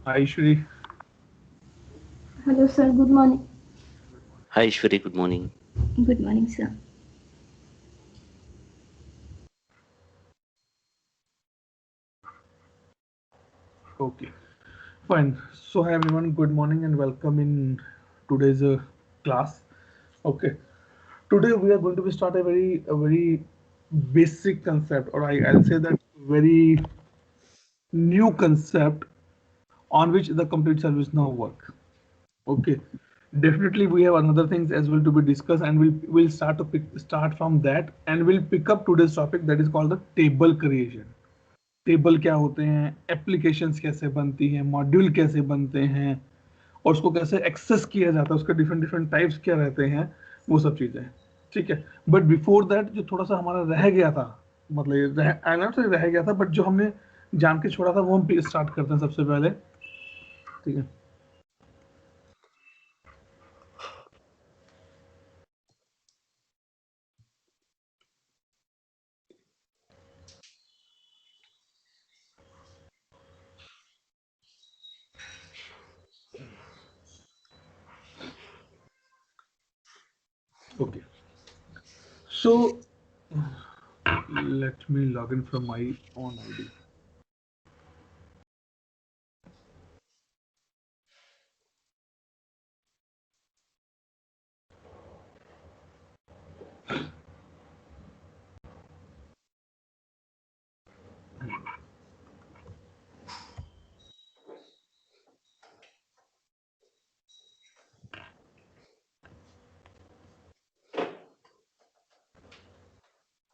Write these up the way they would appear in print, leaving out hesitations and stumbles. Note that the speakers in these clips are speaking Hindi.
Hi Shri. Hello, sir. Good morning. Hi Ishwari, good morning. Good morning, sir. Okay, fine. So hi everyone, good morning and welcome in today's class. Okay, today we are going to be start a very basic concept, or I'll say that very new concept on which the complete service now work. Okay, definitely we have another things as well to be discussed, and we'll start from that, and we'll pick up today's topic that is called the table creation. Table क्या होते हैं, एप्लीकेशंस कैसे बनती हैं, मॉड्यूल कैसे बनते हैं, और उसको कैसे एक्सेस किया जाता है, उसके डिफरेंट डिफरेंट टाइप्स क्या रहते हैं, वो सब चीज़ें। ठीक है, बट बिफोर दैट जो थोड़ा सा हमारा रह गया था, मतलब आई नॉट से रह गया था, बट जो हमने जान के छोड़ा था वो हम स्टार्ट करते हैं सबसे पहले। ठीक है, okay, so let me log in from my own ID.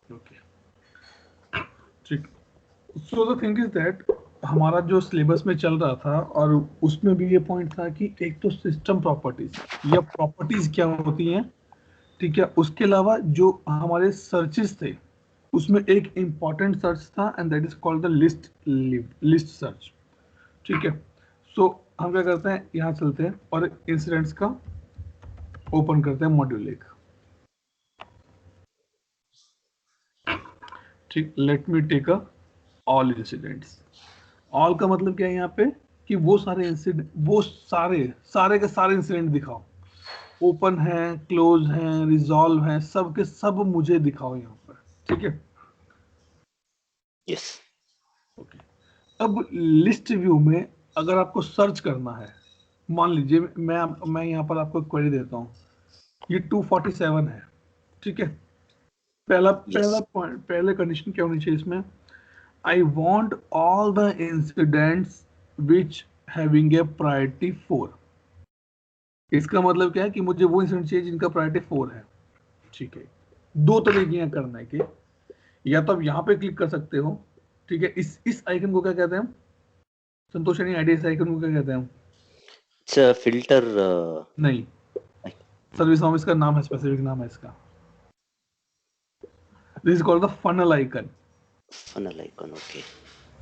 Okay, ठीक। So the thing is that हमारा जो सिलेबस में चल रहा था, और उसमें भी ये पॉइंट था कि एक तो सिस्टम प्रॉपर्टीज या प्रॉपर्टीज क्या होती हैं, ठीक है, उसके अलावा जो हमारे सर्चेस थे उसमें एक इंपॉर्टेंट सर्च था, and that is called the list search. ठीक है, सो हम क्या करते हैं, यहाँ चलते हैं और इंसिडेंट्स का ओपन करते हैं मॉड्यूल एक। ठीक, let me take a all incidents. All का मतलब क्या है यहाँ पे, कि वो सारे इंसिडेंट, वो सारे सारे के सारे इंसिडेंट दिखाओ, ओपन है, क्लोज है, रिजॉल्व है, सब के सब मुझे दिखाओ यहाँ पर। ठीक है, Yes. ओके। अब लिस्ट व्यू में अगर आपको सर्च करना है, मान लीजिए मैं यहाँ पर आपको क्वेरी देता हूँ, ये 247 है। ठीक है, पहला पहला Yes. पॉइंट, पहले कंडीशन क्या होनी चाहिए इसमें, I want all the incidents which having a priority 4। इसका मतलब क्या है कि मुझे वो इंसिडेंट चाहिए जिनका प्रायोरिटी 4 है। ठीक है, दो तरीके हैं करने के, या तो आप यहाँ पे क्लिक कर सकते हो। ठीक है, इस आइकन को क्या कहते हैं हम, संतोष यानी आईडी, इस आइकन को क्या कहते हैं हम? It's a filter. नहीं, सर्विस नाम इसका नाम है, स्पेसिफिक नाम है इसका। This is called the funnel icon, Funnel icon. Okay.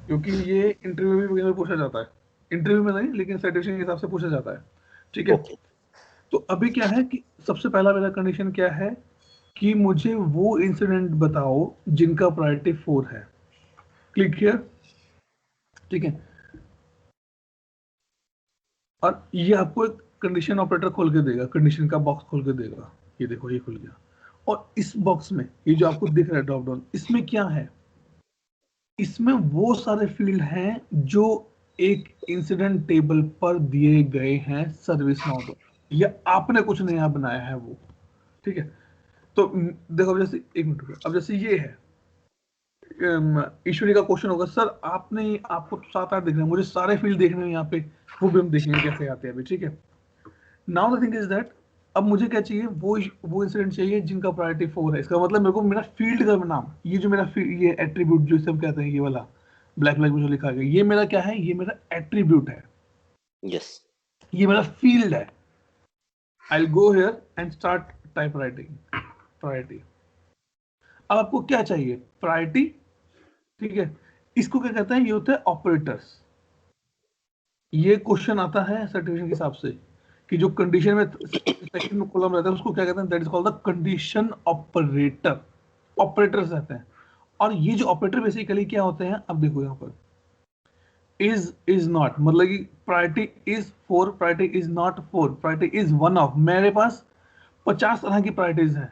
क्योंकि ये इंटरव्यू में पूछा जाता है, इंटरव्यू में नहीं लेकिन सर्टिफिकेशन के हिसाब से पूछा जाता है। ठीक है, Okay. तो अभी क्या है कि सबसे पहला मेरा कंडीशन क्या है, कि मुझे वो इंसिडेंट बताओ जिनका प्रायोरिटी 4 है। Click here. ठीक है, और ये आपको एक कंडीशन ऑपरेटर खोल के देगा, कंडीशन का बॉक्स खोल के देगा। ये देखो, ये खुल गया, और इस बॉक्स में ये जो आपको दिख रहा है ड्रॉप डाउन, इसमें क्या है, इसमें वो सारे फील्ड हैं जो एक इंसिडेंट टेबल पर दिए गए हैं सर्विस नाउ द्वारा, या आपने कुछ नया बनाया है वो। ठीक है, तो देखो, अब जैसे एक मिनट रुको, अब जैसे ये है, ईश्वरी का क्वेश्चन होगा, सर आपने, आपको तो 7-8 दिख रहे हैं, मुझे सारे फील्ड देखने हैं यहाँ पे, वो भी हम देखेंगे कैसे आते हैं अभी। ठीक है, now the thing is that, अब मुझे क्या चाहिए, वो इंसिडेंट चाहिए जिनका प्रायोरिटी 4 है। इसका मतलब मेरे को मेरा फील्ड का नाम, ये जो मेरा ये एट्रीब्यूट जो इसे हम कहते हैं, ये वाला ब्लैक ब्लैक में जो लिखा गया, ये मेरा क्या है, ये मेरा एट्रीब्यूट है, Yes. ये मेरा फील्ड है। I will go here and start type writing priority. अब आपको क्या चाहिए, प्रायोरिटी। ठीक है, इसको क्या कहते हैं, ये होते हैं ऑपरेटर्स। ये क्वेश्चन आता है सर्टिफिकेशन के हिसाब से, कि जो कंडीशन में सेकंड में कॉलम रहता है उसको क्या कहते हैं, that is called the condition operator. Operators रहते हैं, और ये जो ऑपरेटर बेसिकली क्या होते हैं, अब देखो यहाँ पर, इज नॉट, मतलब कि priority is 4, priority is not 4, priority is one of. मेरे पास 50 तरह की प्रायोरिटीज हैं,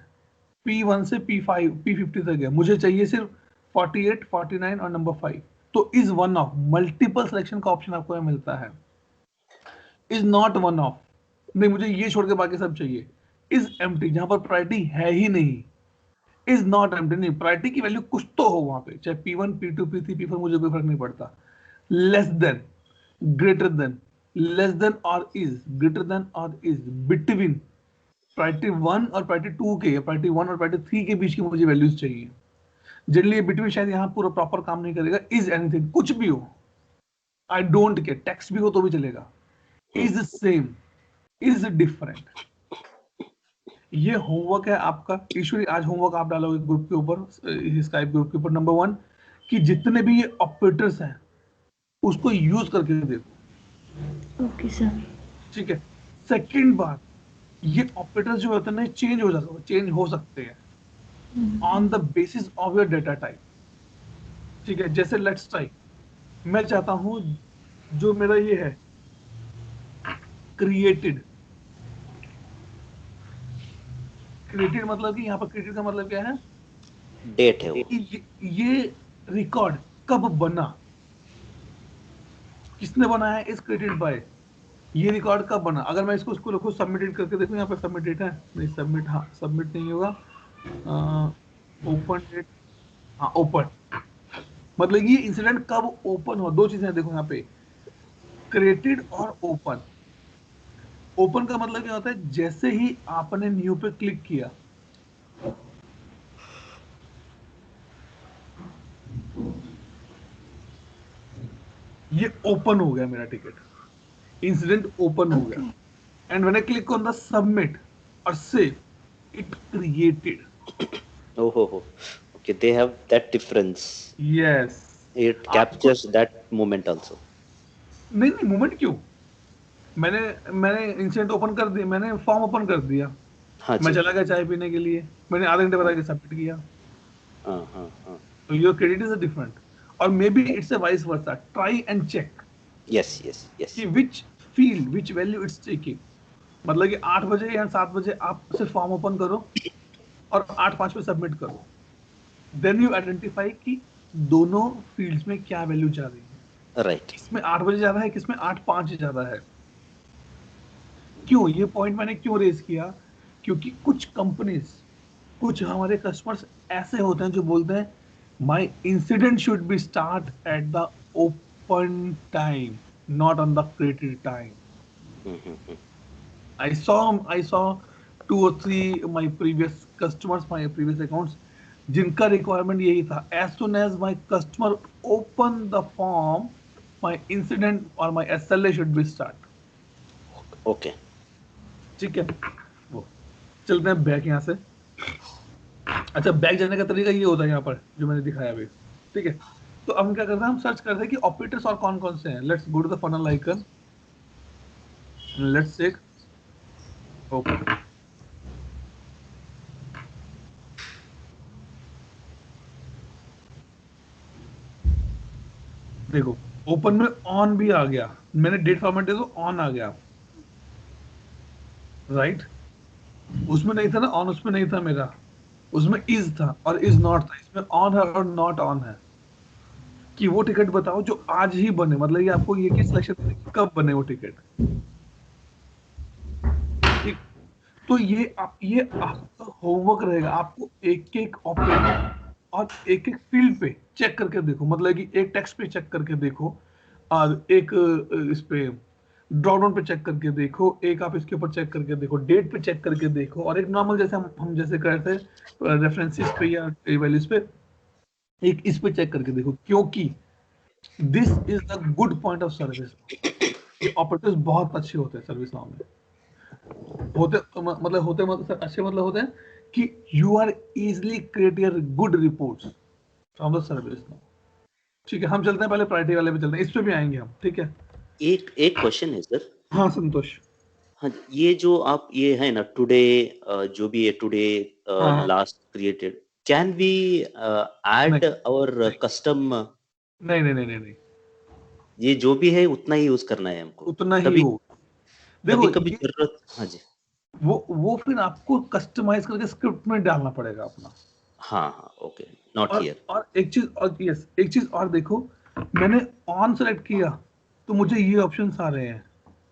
P1 से P5 P50 तक है, मुझे चाहिए सिर्फ 48, 49 और नंबर 5। तो is one of, multiple selection का ऑप्शन आपको यहाँ मिलता है। इज नॉट वन ऑफ, नहीं मुझे ये छोड़ के बाकी सब चाहिए। इज एम्प्टी, जहां पर प्रायोरिटी है ही नहीं। इज नॉट एम्प्टी, नहीं प्रायोरिटी की वैल्यू कुछ तो हो वहां पे, चाहे P1 P2 P3 P4 मुझे कोई फर्क नहीं पड़ता। Less than, greater than, less than और इज, ग्रेटर देन और इज, बिटवीन प्रायोरिटी 1 और प्रायोरिटी 2 के, या प्रायोरिटी 1 और प्रायोरिटी 3 के बीच की मुझे वैल्यूज चाहिए। जनरली बिटवीन शायद यहाँ पूरा प्रॉपर काम नहीं करेगा। इज एनीथिंग, कुछ भी हो, आई डोंट केयर, टेक्स्ट भी हो तो भी चलेगा। Is same, is different. ये होमवर्क है आपका। ईश्वरी, आज होमवर्क आप डालोगे ग्रुप के ऊपर, स्काइप ग्रुप के ऊपर। नंबर 1 कि जितने भी ये ऑपरेटर्स हैं उसको यूज करके देखो। Okay sir. ठीक है। सेकंड बात, ये ऑपरेटर्स जो होते हैं चेंज हो सकते हैं on the basis of your data type. ठीक है, जैसे लेट्स ट्राई, मैं चाहता हूं जो मेरा ये है क्रिएटेड, क्रिएटेड मतलब कि यहाँ पर क्रिएटेड का मतलब क्या है डेट है वो। कि ये रिकॉर्ड कब बना, किसने बनाया, इज क्रिएटेड बाय। ये रिकॉर्ड कब बना, अगर मैं इसको खुद सबमिटेड करके देखूं, यहाँ पे सबमिट डेट है, नहीं सबमिट, हाँ सबमिट नहीं होगा, ओपन डेट, हाँ ओपन, मतलब ये इंसिडेंट कब ओपन हुआ। दो चीजें देखो यहाँ पे, क्रिएटेड और ओपन। ओपन का मतलब क्या होता है, जैसे ही आपने न्यू पे क्लिक किया, ये ओपन हो गया मेरा टिकट, इंसिडेंट ओपन हो गया। And when I click on the submit और save, it created. Oh, oh, oh. Okay, they have that difference. Yes, It आपको captures that moment also. नहीं नहीं, मूवमेंट क्यों, मैंने मैंने इंसिडेंट ओपन कर दिया, मैंने फॉर्म ओपन कर दिया, हाँ मैं जी। चला गया चाय पीने के लिए, मैंने आधे घंटे बाद सबमिट किया, हाँ हाँ हाँ। तो योर क्रेडिट इज डिफरेंट। और maybe it's a vice versa, try and check Yes, yes, yes. कि which field, which value it's taking. मतलब कि 8 बजे या 7 बजे आप सिर्फ फॉर्म ओपन करो और 8:05 पे सबमिट करो, देन यू आइडेंटिफाई कि दोनों फील्ड्स में क्या वैल्यू जा रही है, Right. किसमें 8 बजे ज्यादा है, किसमें 8:05 ज्यादा है। क्यों ये पॉइंट मैंने क्यों रेज किया, क्योंकि कुछ कंपनीज, कुछ हमारे कस्टमर्स ऐसे होते हैं जो बोलते हैं my incident should be start at the open time, not on the created time. Mm-hmm. I saw 2 or 3 my previous customers, my previous accounts, जिनका रिक्वायरमेंट यही था, as soon as my customer open the form, my incident or my SLA should be start। Okay. ठीक है, वो चलते हैं बैक यहाँ से। अच्छा, बैक जाने का तरीका ये होता है यहाँ पर जो मैंने दिखाया अभी। ठीक है, तो अब हम क्या करते हैं, हम सर्च करते हैं कि ऑपरेटर्स और कौन कौन से हैं। Let's go to the funnel icon, let's check open. देखो ओपन में ऑन भी आ गया, मैंने डेट फॉर्मेट दे दो, ऑन आ गया, राइट। उसमें नहीं था ना ऑन, उसमें नहीं था मेरा, उसमें इज था और इज नॉट था। इसमें ऑन है और नॉट ऑन है, कि वो टिकट बताओ जो आज ही बने, मतलब ये आपको ये कि सिलेक्शन कब बने वो टिकट। ठीक, तो ये आपका होमवर्क रहेगा, आपको एक एक ऑपरेटर और एक एक फील्ड पे चेक करके देखो, मतलब कि एक टेक्स्ट पे चेक करके देखो, और एक इस पे ड्रॉप डाउन पे चेक करके देखो, एक आप इसके ऊपर चेक करके देखो, डेट पे चेक करके देखो, और एक नॉर्मल जैसे हम जैसे करते हैं रेफरेंसेस पे या वैल्यूज पे, एक इस पे चेक करके देखो। क्योंकि this is the good point of service. ये ऑपरेटर्स बहुत अच्छे होते हैं सर्विस नाउ में, मतलब अच्छे मतलब होते हैं कि you are easily create your good reports from the ServiceNow. ठीक है, हम चलते हैं पहले प्रायोरिटी वाले पे चलते हैं, इस पे भी आएंगे हम। ठीक है, एक एक क्वेश्चन है सर। हाँ संतोष। हाँ, ये जो आप ये है ना टुडे, जो भी है टुडे हाँ हाँ, लास्ट क्रिएटेड, कैन वी नहीं ऐड आवर नहीं कस्टम? नहीं नहीं नहीं नहीं नहीं ये जो भी है उतना ही यूज करना है हमको। उतना ही कभी हो। देखो कभी कभी ये जरूरत, हाँ जी, वो फिर आपको कस्टमाइज करके स्क्रिप्ट में डालना पड़ेगा अपना। हाँ हाँ, ओके, नॉट हियर। और एक चीज और यस एक चीज और देखो, मैंने ऑन सेलेक्ट किया तो मुझे ये ऑप्शंस आ रहे हैं।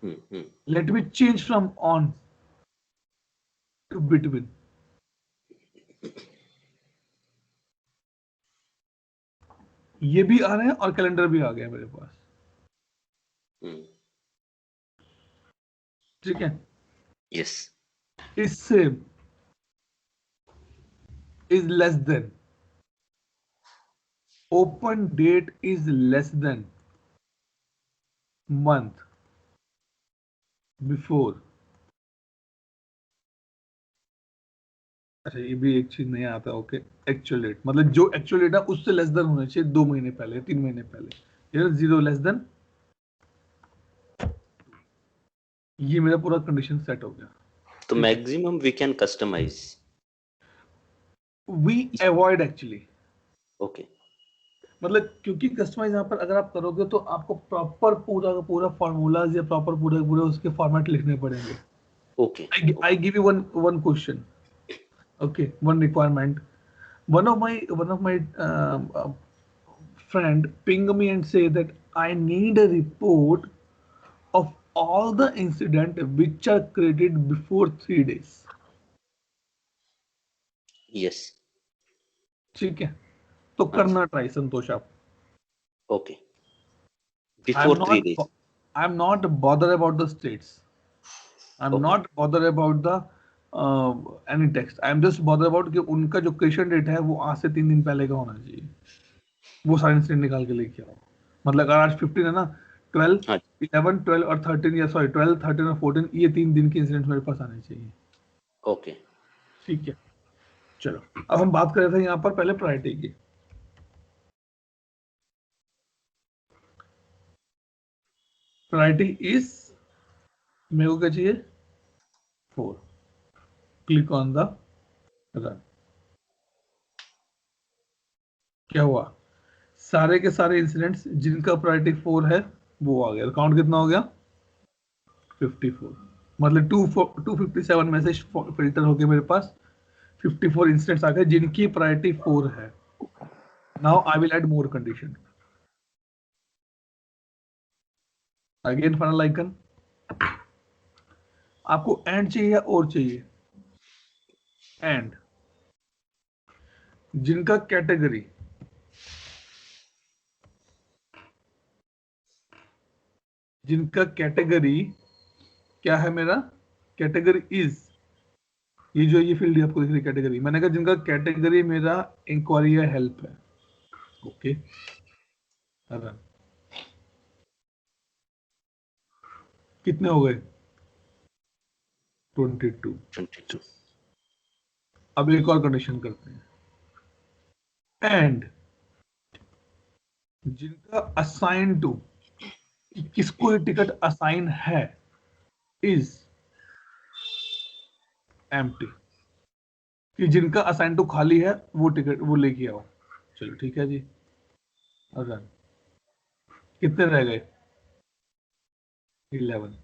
Hmm. Let me change from on to between. ये भी आ रहे हैं और कैलेंडर भी आ गया मेरे पास। हम्म। ठीक है। यस। इससे is less than, open date is less than month before. अच्छा ये भी एक चीज नहीं आता। ओके, एक्चुअल डेट मतलब जो एक्चुअल डेट है उससे लेस देन होना चाहिए 2 महीने पहले, 3 महीने पहले। ये 0 लेस देन, ये मेरा पूरा कंडीशन सेट हो गया। तो ठीक है, maximum we can customize. We avoid actually, okay. मतलब क्योंकि कस्टमाइज यहाँ पर अगर आप करोगे तो आपको प्रॉपर पूरा का पूरा फॉर्मूलाज या प्रॉपर पूरे पूरे उसके फॉर्मेट लिखने पड़ेंगे। Okay. I give you one question. Okay, one requirement. One of my friend ping me and say that I need a report of all the incident which are created before 3 days. Yes. ठीक है, तो हाँ जी। करना ट्राई संतोष आप। Okay, I'm before three not days. I'm not bothered about the states. I'm okay. not bothered about the any text. I'm just bothered about कि उनका जो क्रिएशन डेट है वो आज से 3 दिन पहले का होना चाहिए। वो सारे इंसिडेंट निकाल के लेके आओ। मतलब अगर आज 15 है ना, 12, हाँ जी। 11, 12 और 13, या सॉरी 12, 13 और 14, ये 3 दिन के इंसिडेंट मेरे पास आने चाहिए। ओके। ठीक है, चलो अब हम बात कर रहे थे यहाँ पर पहले प्रायोरिटी की। प्रायोरिटी इज, मेरे को क्या चाहिए, 4। Click on the run. क्या हुआ, सारे के सारे इंसिडेंट्स जिनका प्रायोरिटी 4 है वो आ गया। काउंट कितना हो गया, 54। मतलब 257 में से फिल्टर हो गया मेरे पास 54 इंसिडेंट्स आ गए जिनकी प्रायोरिटी 4 है। Now I will add more condition. Again final icon. आपको एंड चाहिए या और चाहिए, एंड जिनका कैटेगरी क्या है, मेरा कैटेगरी इज, ये जो ये फील्ड आपको दिख रही कैटेगरी, मैंने कहा जिनका कैटेगरी मेरा इंक्वायरी या हेल्प है। Okay, run. कितने हो गए, 22। 22। अब एक और कंडीशन करते हैं, एंड जिनका असाइन टू, किसको ये टिकट असाइन है, इज एम्प्टी, कि जिनका असाइन टू खाली है वो टिकट वो लेके आओ। चलो ठीक है जी, रन। कितने रह गए, 11।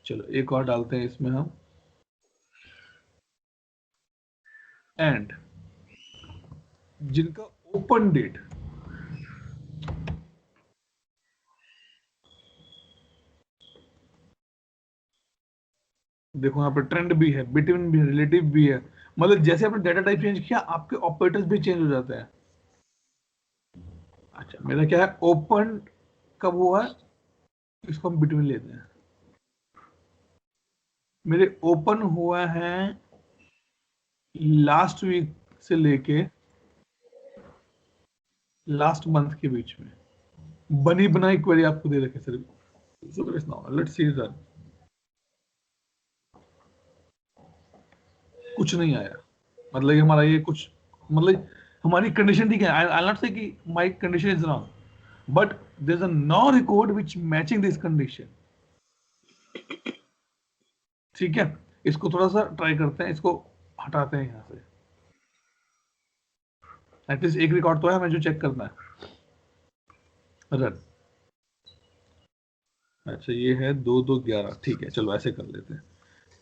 चलो एक और डालते हैं इसमें हम, एंड जिनका ओपन डेट, देखो यहाँ पे ट्रेंड भी है, बिटवीन भी है, रिलेटिव भी है। मतलब जैसे आपने डेटा टाइप चेंज किया आपके ऑपरेटर्स भी चेंज हो जाते हैं। अच्छा मेरा क्या है, ओपन कब हुआ है, इसको हम बिटवीन लेते हैं। मेरे ओपन हुआ है लास्ट वीक से लेके लास्ट मंथ के बीच में। बनी बनाई क्वेरी आपको दे रखे sir. So now let's see that कुछ नहीं आया, मतलब कि हमारा ये कुछ, मतलब हमारी कंडीशन ठीक है। आई नॉट से कि my condition is wrong, but there is a no record which matching this condition. ठीक है, इसको थोड़ा सा ट्राई करते हैं, इसको हटाते हैं यहाँ से। एटलीस्ट एक रिकॉर्ड तो है हमें जो चेक करना है। रन। अच्छा ये है 2 2 11, ठीक है चलो ऐसे कर लेते हैं।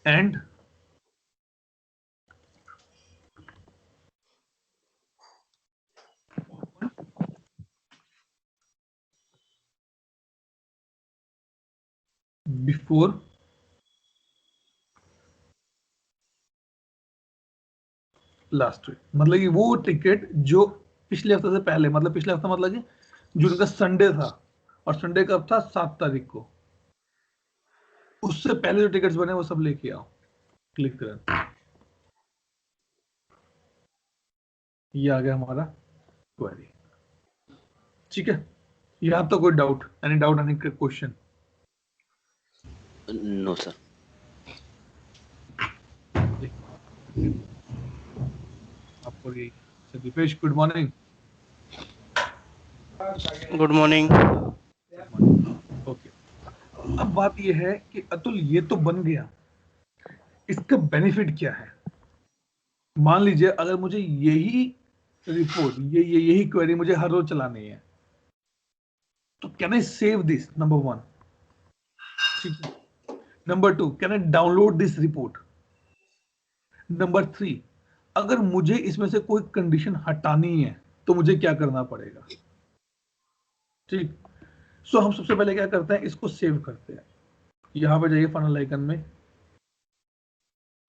एंड बिफोर लास्ट वीक, मतलब कि वो टिकट जो पिछले हफ्ते से पहले, मतलब पिछले हफ्ता मतलब कि जून का संडे था, और संडे कब था 7 तारीख को, उससे पहले जो टिकट्स बने वो सब लेके आओ। क्लिक करें, ये आ गया हमारा क्वेरी। ठीक है, यहाँ तो कोई doubt, any question? No sir. आपको ये Deepesh, good morning. Good morning. Okay, अब बात ये है कि अतुल ये तो बन गया, इसका बेनिफिट क्या है? मान लीजिए अगर मुझे यही रिपोर्ट, यही क्वेरी मुझे हर रोज चलानी है, तो can I save this? Number 1। ठीक है। Number 2, can I download this report? Number 3, अगर मुझे इसमें से कोई कंडीशन हटानी है तो मुझे क्या करना पड़ेगा? ठीक। सो हम सबसे पहले क्या करते हैं, इसको सेव करते हैं। यहां पे जाइए फनल आइकन में,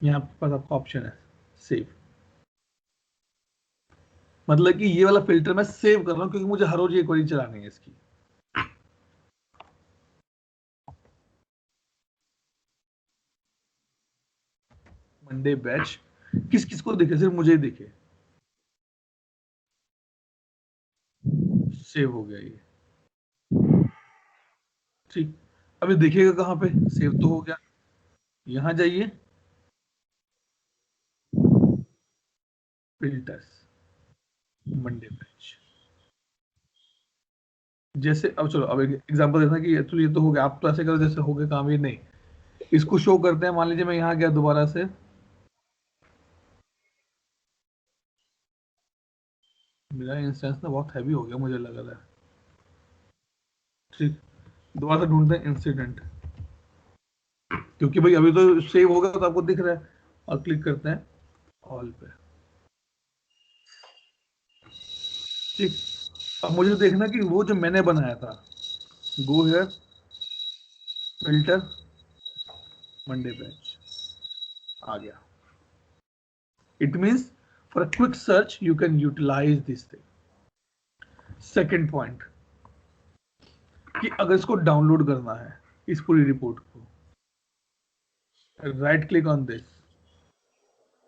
यहाँ पर आपका ऑप्शन है सेव। मतलब कि ये वाला फिल्टर मैं सेव कर रहा हूं क्योंकि मुझे हर रोज ये क्वेरी चलानी है इसकी। मंडे बैच किस किस को दिखे? सिर्फ मुझे ही दिखे। सेव हो गया ये। ठीक, अभी देखिएगा कहां पे सेव तो हो गया। यहां जाइए, फिल्टर्स, मंडे बैच। जैसे अब चलो, अब एक एग्जांपल देता कि एक्चुअली ये तो हो गया, आप तो ऐसे करो जैसे हो गया काम, ये नहीं। इसको शो करते हैं, मान लीजिए मैं यहाँ गया दोबारा से, मेरा इंस्टेंस ना बहुत हैवी हो गया मुझे लग रहा है। ठीक, दोबारा से ढूंढते हैं इंसिडेंट, क्योंकि भाई अभी तो सेव होगा तो आपको दिख रहा है, और क्लिक करते हैं ऑल पे। ठीक, अब मुझे देखना कि वो जो मैंने बनाया था, go here, filter, Monday batch, आ गया। It means for a quick search you can utilise this thing. Second point, कि अगर इसको डाउनलोड करना है इस पूरी रिपोर्ट को, right click on this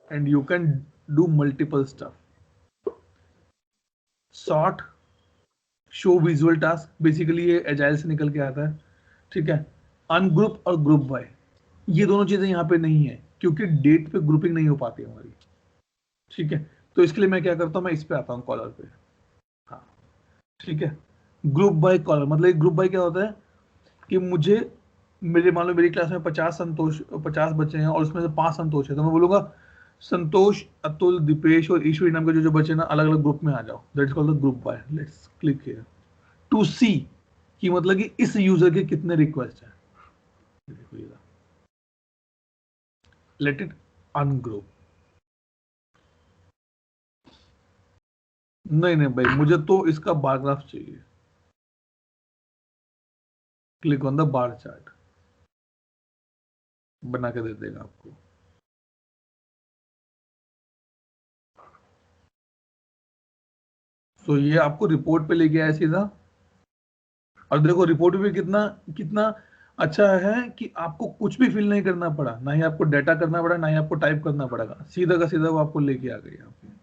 and you can do multiple stuff. Sort, show visual task, basically ये एजाइल से निकल के आता है। ठीक है, अनग्रुप और ग्रुप बाय, ये दोनों चीजें यहाँ पे नहीं है क्योंकि डेट पे ग्रुपिंग नहीं हो पाती हमारी। ठीक है, तो इसके लिए मैं क्या करता हूँ, मैं इस पे आता हूँ कॉलर पे। हाँ, ठीक है, ग्रुप बाय कॉलर, मतलब ग्रुप बाय क्या होता है कि मुझे, मेरे मान लो मेरी क्लास में 50 बच्चे हैं और उसमें से 5 संतोष है, तो मैं बोलूंगा संतोष, अतुल, दीपेश और ईश्वरी नाम के जो जो बच्चे ना अलग अलग ग्रुप में आ जाओ। That is called the group by. Let's click here to see कि मतलब कि इस यूजर के कितने रिक्वेस्ट हैं। Let it ungroup. नहीं नहीं भाई, मुझे तो इसका बार ग्राफ चाहिए। Click on the bar chart, बना के दे देगा आपको। तो ये आपको रिपोर्ट पे लेके आया सीधा, और देखो रिपोर्ट भी कितना कितना अच्छा है कि आपको कुछ भी फिल नहीं करना पड़ा, ना ही आपको डाटा करना पड़ा, ना ही आपको टाइप करना पड़ेगा, सीधा का सीधा वो आपको लेके आ गई यहाँ पे।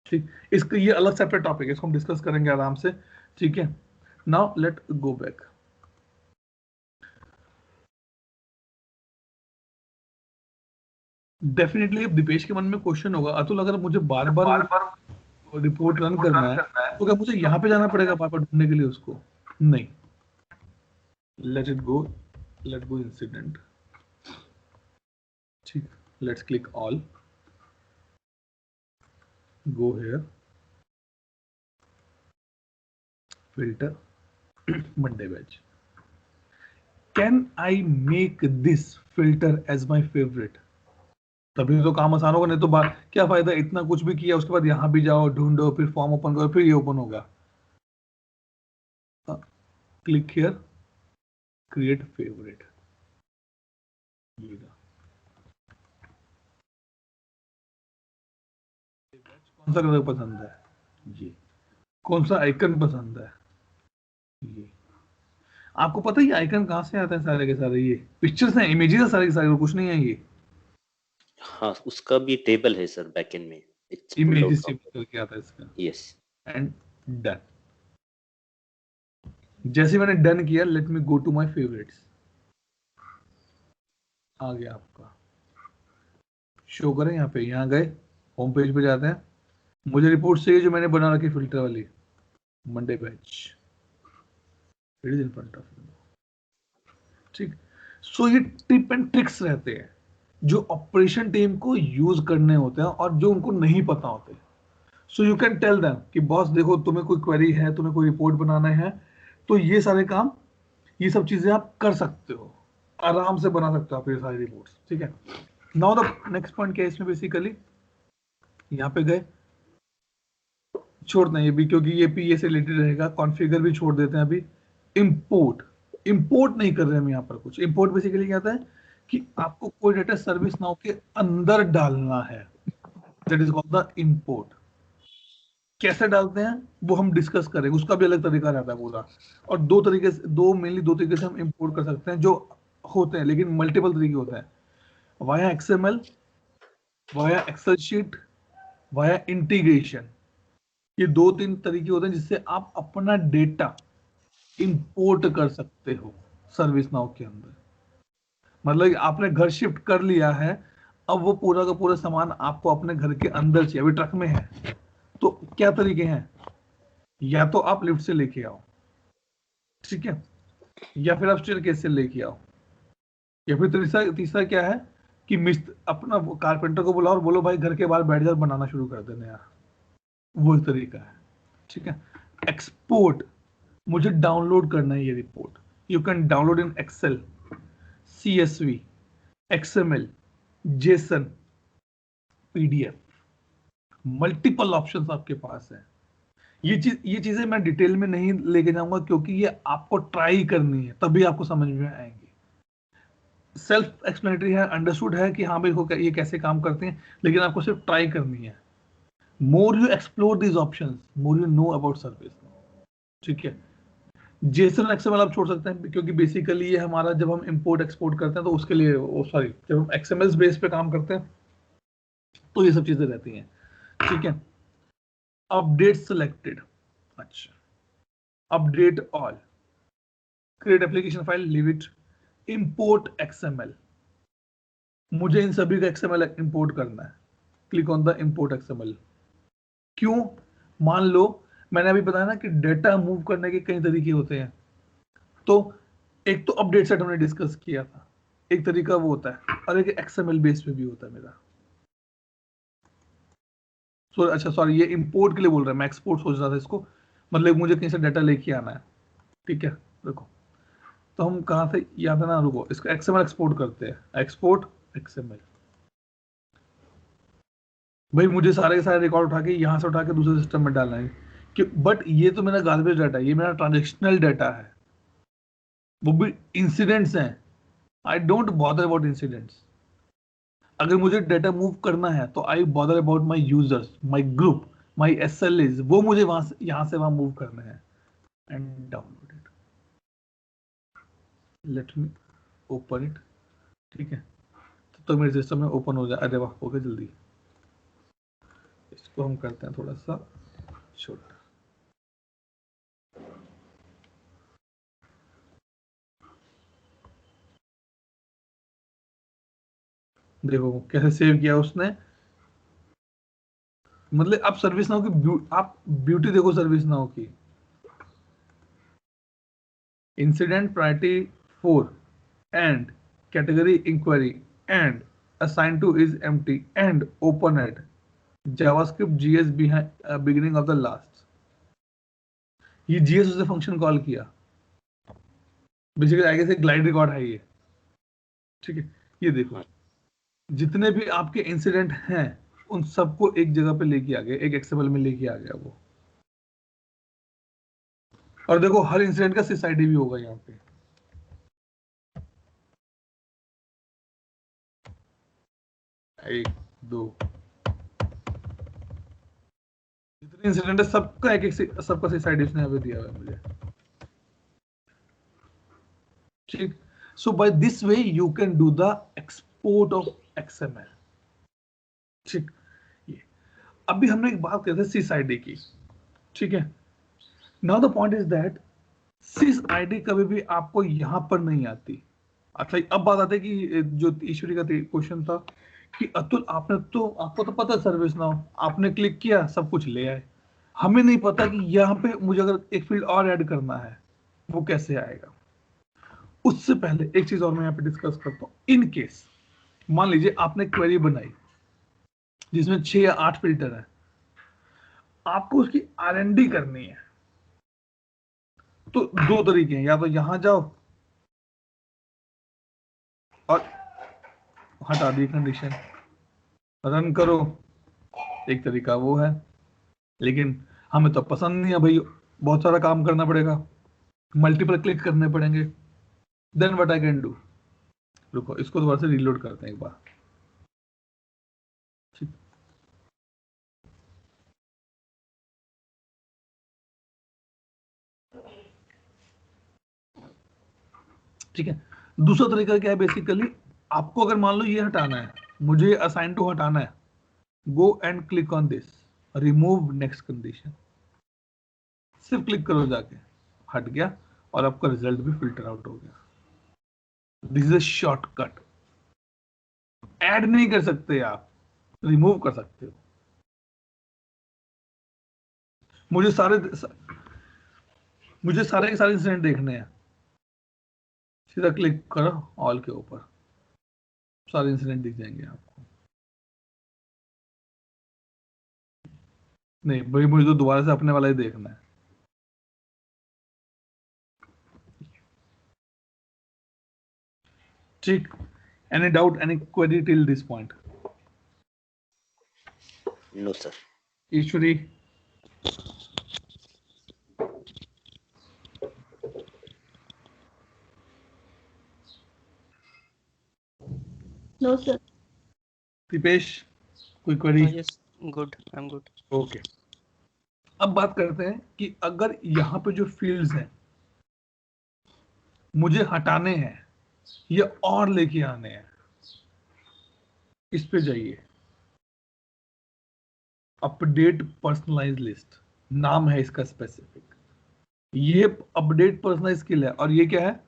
ठीक, इसका ये अलग सेपरेट टॉपिक है, इसको हम डिस्कस करेंगे आराम से। ठीक है, now let go back. Definitely अब दीपेश के मन में क्वेश्चन होगा, अतुल अगर मुझे बार बार रिपोर्ट रन करना है तो क्या मुझे यहाँ पे जाना पड़ेगा बार बार ढूंढने के लिए उसको? नहीं, let it go, let go incident. ठीक, let's click all, go here, filter Monday batch. Can I make this filter as my favorite? तभी तो काम आसान होगा, नहीं तो क्या फायदा इतना कुछ भी किया उसके बाद यहाँ भी जाओ ढूंढो फिर फॉर्म ओपन करो फिर ये ओपन होगा. Click here, create favourite. कौन सा कलर पसंद है? ये. कौन सा आइकन पसंद है? ये. आपको पता है ये आइकन कहाँ से आते हैं? सारे के सारे ये पिक्चर्स हैं, इमेजेस है सारे के सारे, कुछ नहीं है ये. हाँ, उसका भी टेबल है सर बैकएंड में. It's pulled out images from. करके आता है इसका. यस. And done. जैसे मैंने डन किया, let me go to my favourites. आ गया आपका, शो करें यहाँ पे. यहाँ गए, होम पेज पे जाते हैं. मुझे रिपोर्ट चाहिए जो मैंने बना रखी फिल्टर वाली, Monday batch. It is in front of you. ठीक. सो ये टिप एंड ट्रिक्स रहते हैं जो ऑपरेशन टीम को यूज करने होते हैं और जो उनको नहीं पता होते. So you can tell them कि बॉस देखो, तुम्हें कोई क्वेरी है, तुम्हें कोई रिपोर्ट बनाना है, तो ये सारे काम, ये सब चीजें आप कर सकते हो, आराम से बना सकते हो आप ये सारी रिपोर्ट्स. ठीक है. नाउ द नेक्स्ट पॉइंट क्या है इसमें? बेसिकली यहाँ पे गए, छोड़ते हैं ये भी क्योंकि ये पीए से रिलेटेड रहेगा. कॉन्फ़िगर भी छोड़ देते हैं अभी. इंपोर्ट, इंपोर्ट नहीं कर रहे हम यहाँ पर कुछ. इंपोर्ट बेसिकली क्या होता है कि आपको कोई डाटा सर्विस नाउ के अंदर डालना है. That is called the import. कैसे डालते हैं वो हम डिस्कस करेंगे, उसका भी अलग तरीका रहता है पूरा. और दो तरीके से, मेनली दो तरीके से हम इंपोर्ट कर सकते हैं जो होते हैं, लेकिन मल्टीपल तरीके होते हैं. Via XML, via Excel sheet, via integration. ये दो तीन तरीके होते हैं जिससे आप अपना डेटा इंपोर्ट कर सकते हो सर्विस नाउ के अंदर. मतलब आपने घर शिफ्ट कर लिया है, अब वो पूरा का पूरा सामान आपको अपने घर के अंदर चाहिए, अभी ट्रक में है, तो क्या तरीके हैं? या तो आप लिफ्ट से लेके आओ, ठीक है, या फिर आप स्टेयरकेस से लेके आओ, या फिर तीसरा क्या है कि मिस्त्री अपना कारपेंटर को बुलाओ और बोलो भाई घर के बाहर बैठ जाओ, बनाना शुरू कर देने यार. वो तरीका है. ठीक है. एक्सपोर्ट, मुझे डाउनलोड करना है ये report. You can download in Excel, CSV, XML, JSON, PDF. Multiple options आपके पास है. ये चीजें मैं डिटेल में नहीं लेके जाऊंगा क्योंकि ये आपको ट्राई करनी है, तभी आपको समझ में आएंगे. सेल्फ एक्सप्लेनेटरी है, अंडरस्टूड है कि हाँ भाई ये कैसे काम करते हैं, लेकिन आपको सिर्फ ट्राई करनी है. More you explore these options, more you know about service. ठीक है. जेसन एक्सएमएल आप छोड़ सकते हैं क्योंकि बेसिकली ये हमारा जब हम इंपोर्ट एक्सपोर्ट करते हैं तो उसके लिए सॉरी जब हम एक्सएमएल बेस पे काम करते हैं तो ये सब चीजें रहती हैं. ठीक है. अपडेट सेलेक्टेड, अच्छा, update all, create application file, leave it, import XML. मुझे इन सभी का एक्सएमएल इंपोर्ट करना है. Click on the import XML. क्यों? मान लो मैंने अभी बताया ना कि डेटा मूव करने के कई तरीके होते हैं. तो एक तो अपडेट सेट हमने डिस्कस किया था, एक तरीका वो होता है, और एक एक्सएमएल बेस पे भी होता है मेरा. अच्छा सॉरी, ये इंपोर्ट के लिए बोल रहा है, मैं एक्सपोर्ट सोच रहा था इसको. मतलब मुझे कहीं से डाटा लेके आना है. ठीक है. देखो तो हम कहाँ से याद है ना, रुको, इसका एक्सएमएल एक्सपोर्ट करते हैं. Export XML. भाई मुझे सारे के सारे रिकॉर्ड उठा के यहाँ से उठा के दूसरे सिस्टम में डालना है कि, बट ये तो मेरा गार्बेज डाटा है, ये मेरा ट्रांजेक्शनल डाटा है, वो भी इंसिडेंट्स हैं. I don't bother about incidents. अगर मुझे डाटा मूव करना है तो I bother about my users, my group, my SLAs. वो मुझे वहां से यहाँ से वहां मूव करना है. And download it. Let me open it. ठीक है. तो मेरे सिस्टम में ओपन हो जाए. अरे वाह, हो गया जल्दी. इसको हम करते हैं थोड़ा सा छोटा. देखो कैसे सेव किया उसने. मतलब आप सर्विस नाउ की आप ब्यूटी देखो सर्विस नाउ की. Incident priority 4 and category inquiry and assigned to is empty and open at JavaScript GS behind beginning of the last. ये जीएस से फंक्शन कॉल किया, बेसिकली आगे से ग्लाइड रिकॉर्ड है ये, ठीक है। ये देखो जितने भी आपके इंसिडेंट हैं उन सबको एक जगह पे लेके आ गया, एक एक्सएमएल में लेके आ गया वो। और देखो हर इंसिडेंट का सिसआईडी भी होगा यहाँ पे, एक दो जितने इंसिडेंट है सबका एक एक सबका सिसआईडी उसने यहाँ पे दिया हुआ है मुझे, ठीक। So by this way you can do the export of XML, ठीक। ये अभी हमने एक बात करते थे सिसआईडी की, ठीक है। Now the point is that sys ID कभी भी आपको यहां पर नहीं आती। अच्छा अब बात आती है कि जो ईश्वरी का क्वेश्चन था कि अतुल आपने तो, आपको तो पता है सर्विस नाउ, आपने क्लिक किया सब कुछ ले आए, हमें नहीं पता कि यहाँ पे मुझे अगर एक फील्ड और ऐड करना है वो कैसे आएगा। उससे पहले एक चीज और मैं यहाँ पे डिस्कस करता हूँ। इन केस मान लीजिए आपने क्वेरी बनाई जिसमें 6 या 8 फिल्टर है, आपको उसकी आरएनडी करनी है, तो दो तरीके हैं, या तो यहां जाओ और हटा दी कंडीशन, रन करो, एक तरीका वो है। लेकिन हमें तो पसंद नहीं है भाई, बहुत सारा काम करना पड़ेगा, मल्टीपल क्लिक करने पड़ेंगे। Then what I can do, रुको इसको दोबारा से रीलोड करते हैं एक बार, ठीक। ठीक है, दूसरा तरीका क्या है, बेसिकली आपको अगर मान लो ये हटाना है, मुझे असाइन टू हटाना है, go and click on this, remove next condition, सिर्फ क्लिक करो जाके, हट गया और आपका रिजल्ट भी फिल्टर आउट हो गया। This is a shortcut. Add नहीं कर सकते आप, रिमूव कर सकते हो। मुझे सारे मुझे सारे के सारे इंसिडेंट देखने हैं, सीधा क्लिक करो ऑल के ऊपर, सारे इंसिडेंट दिख जाएंगे आपको। नहीं भाई मुझे तो दोबारा से अपने वाला ही देखना है। ठीक, any doubt, any query till this point? No, sir. Ishwari, No, sir. Deepesh, कोई query? Yes, good. I'm good. Okay, अब बात करते हैं कि अगर यहाँ पे जो फील्ड्स हैं मुझे हटाने हैं या और लेके आने हैं, इस पे जाइए, अपडेट पर्सनलाइज लिस्ट नाम है इसका स्पेसिफिक। ये अपडेट पर्सनलाइज स्किल है और ये क्या है,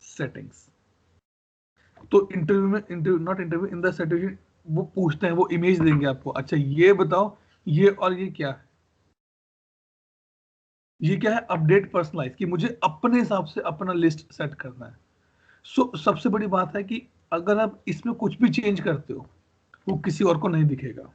सेटिंग्स। तो इंटरव्यू में, interview not interview, in the certificate वो पूछते हैं, वो इमेज देंगे आपको, अच्छा ये बताओ ये और ये क्या है, ये क्या है, अपडेट पर्सनलाइज, कि मुझे अपने हिसाब से अपना लिस्ट सेट करना है। सो सबसे बड़ी बात है कि अगर आप इसमें कुछ भी चेंज करते हो वो किसी और को नहीं दिखेगा,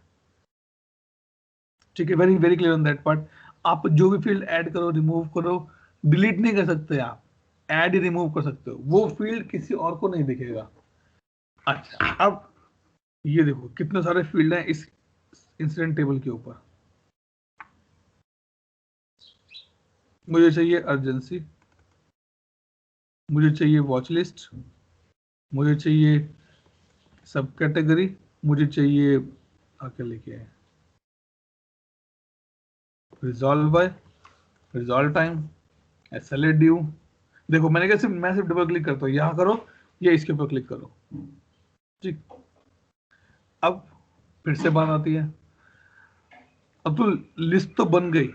ठीक है। Very very clear on that part. आप जो भी फील्ड ऐड करो, रिमूव करो, डिलीट नहीं कर सकते आप, ऐड ही रिमूव कर सकते हो, वो फील्ड किसी और को नहीं दिखेगा। अच्छा अब ये देखो कितने सारे फील्ड हैं इस इंसिडेंट टेबल के ऊपर। मुझे चाहिए अर्जेंसी, मुझे चाहिए वॉच लिस्ट, मुझे चाहिए सब कैटेगरी, मुझे चाहिए आके लेके आए resolve by, resolve time, SLA due. देखो मैंने कहा सिर्फ, मैं सिर्फ डबल क्लिक करता हूँ, यहाँ करो या इसके ऊपर क्लिक करो, ठीक। अब फिर से बात आती है, अब तो लिस्ट तो बन गई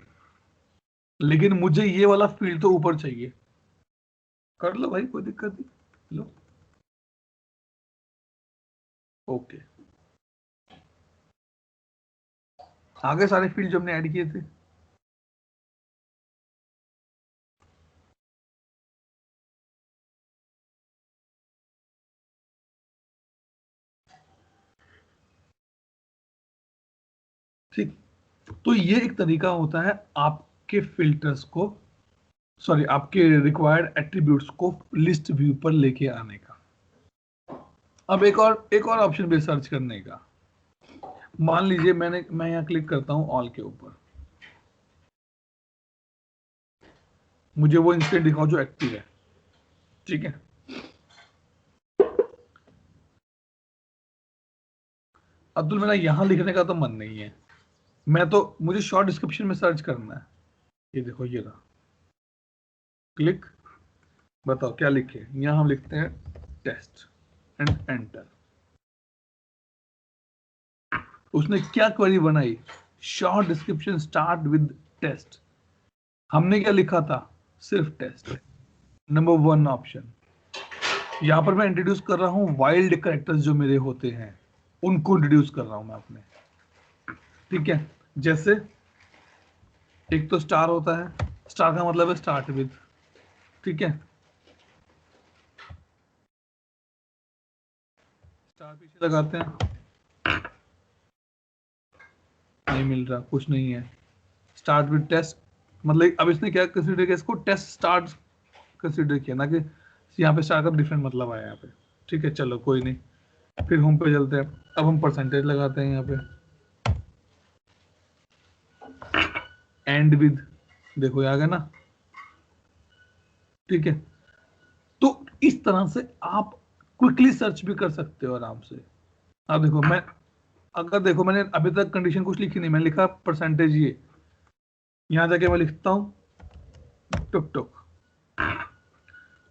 लेकिन मुझे ये वाला फील्ड तो ऊपर चाहिए, कर लो भाई कोई दिक्कत नहीं, लो ओके। आगे सारे फील्ड जो हमने ऐड किए थे, ठीक। तो ये एक तरीका होता है आप आपके फिल्टर्स को, सॉरी आपके रिक्वायर्ड एट्रीब्यूट्स को लिस्ट व्यू पर लेके आने का। अब एक और ऑप्शन भी सर्च करने का। मान लीजिए मैं यहाँ क्लिक करता हूँ ऑल के ऊपर, मुझे वो इंस्टेंट दिखाओ जो एक्टिव है, ठीक है। अब्दुल मेरा यहाँ लिखने का तो मन नहीं है, मुझे शॉर्ट डिस्क्रिप्शन में सर्च करना है। ये देखो ये रहा, क्लिक, बताओ क्या लिखे। यहाँ हम लिखते हैं टेस्ट एंड एंटर। उसने क्या क्वेरी बनाई, short description start with test. हमने क्या लिखा था, सिर्फ टेस्ट। Number 1 option. यहाँ पर मैं इंट्रोड्यूस कर रहा हूँ वाइल्ड कैरेक्टर्स जो मेरे होते हैं, उनको इंट्रोड्यूस कर रहा हूँ मैं अपने, ठीक है। जैसे एक तो स्टार होता है, स्टार का मतलब है स्टार्ट विद, ठीक है। स्टार पीछे लगाते हैं, नहीं मिल रहा, कुछ नहीं है। स्टार्ट विद टेस्ट, मतलब अब इसने क्या कंसीडर किया, इसको टेस्ट स्टार्ट कंसीडर किया, ना कि यहाँ पे स्टार का डिफरेंट मतलब आया यहाँ पे, ठीक है। चलो कोई नहीं, फिर होम पे चलते हैं। अब हम परसेंटेज लगाते हैं यहाँ पे, एंड विद, देखो ये आ गया ना, ठीक है। तो इस तरह से आप क्विकली सर्च भी कर सकते हो आराम से। अब देखो देखो मैंने अभी तक कंडीशन कुछ लिखी नहीं, मैंने लिखा परसेंटेज, ये यहां जाके मैं लिखता हूं टुक टुक,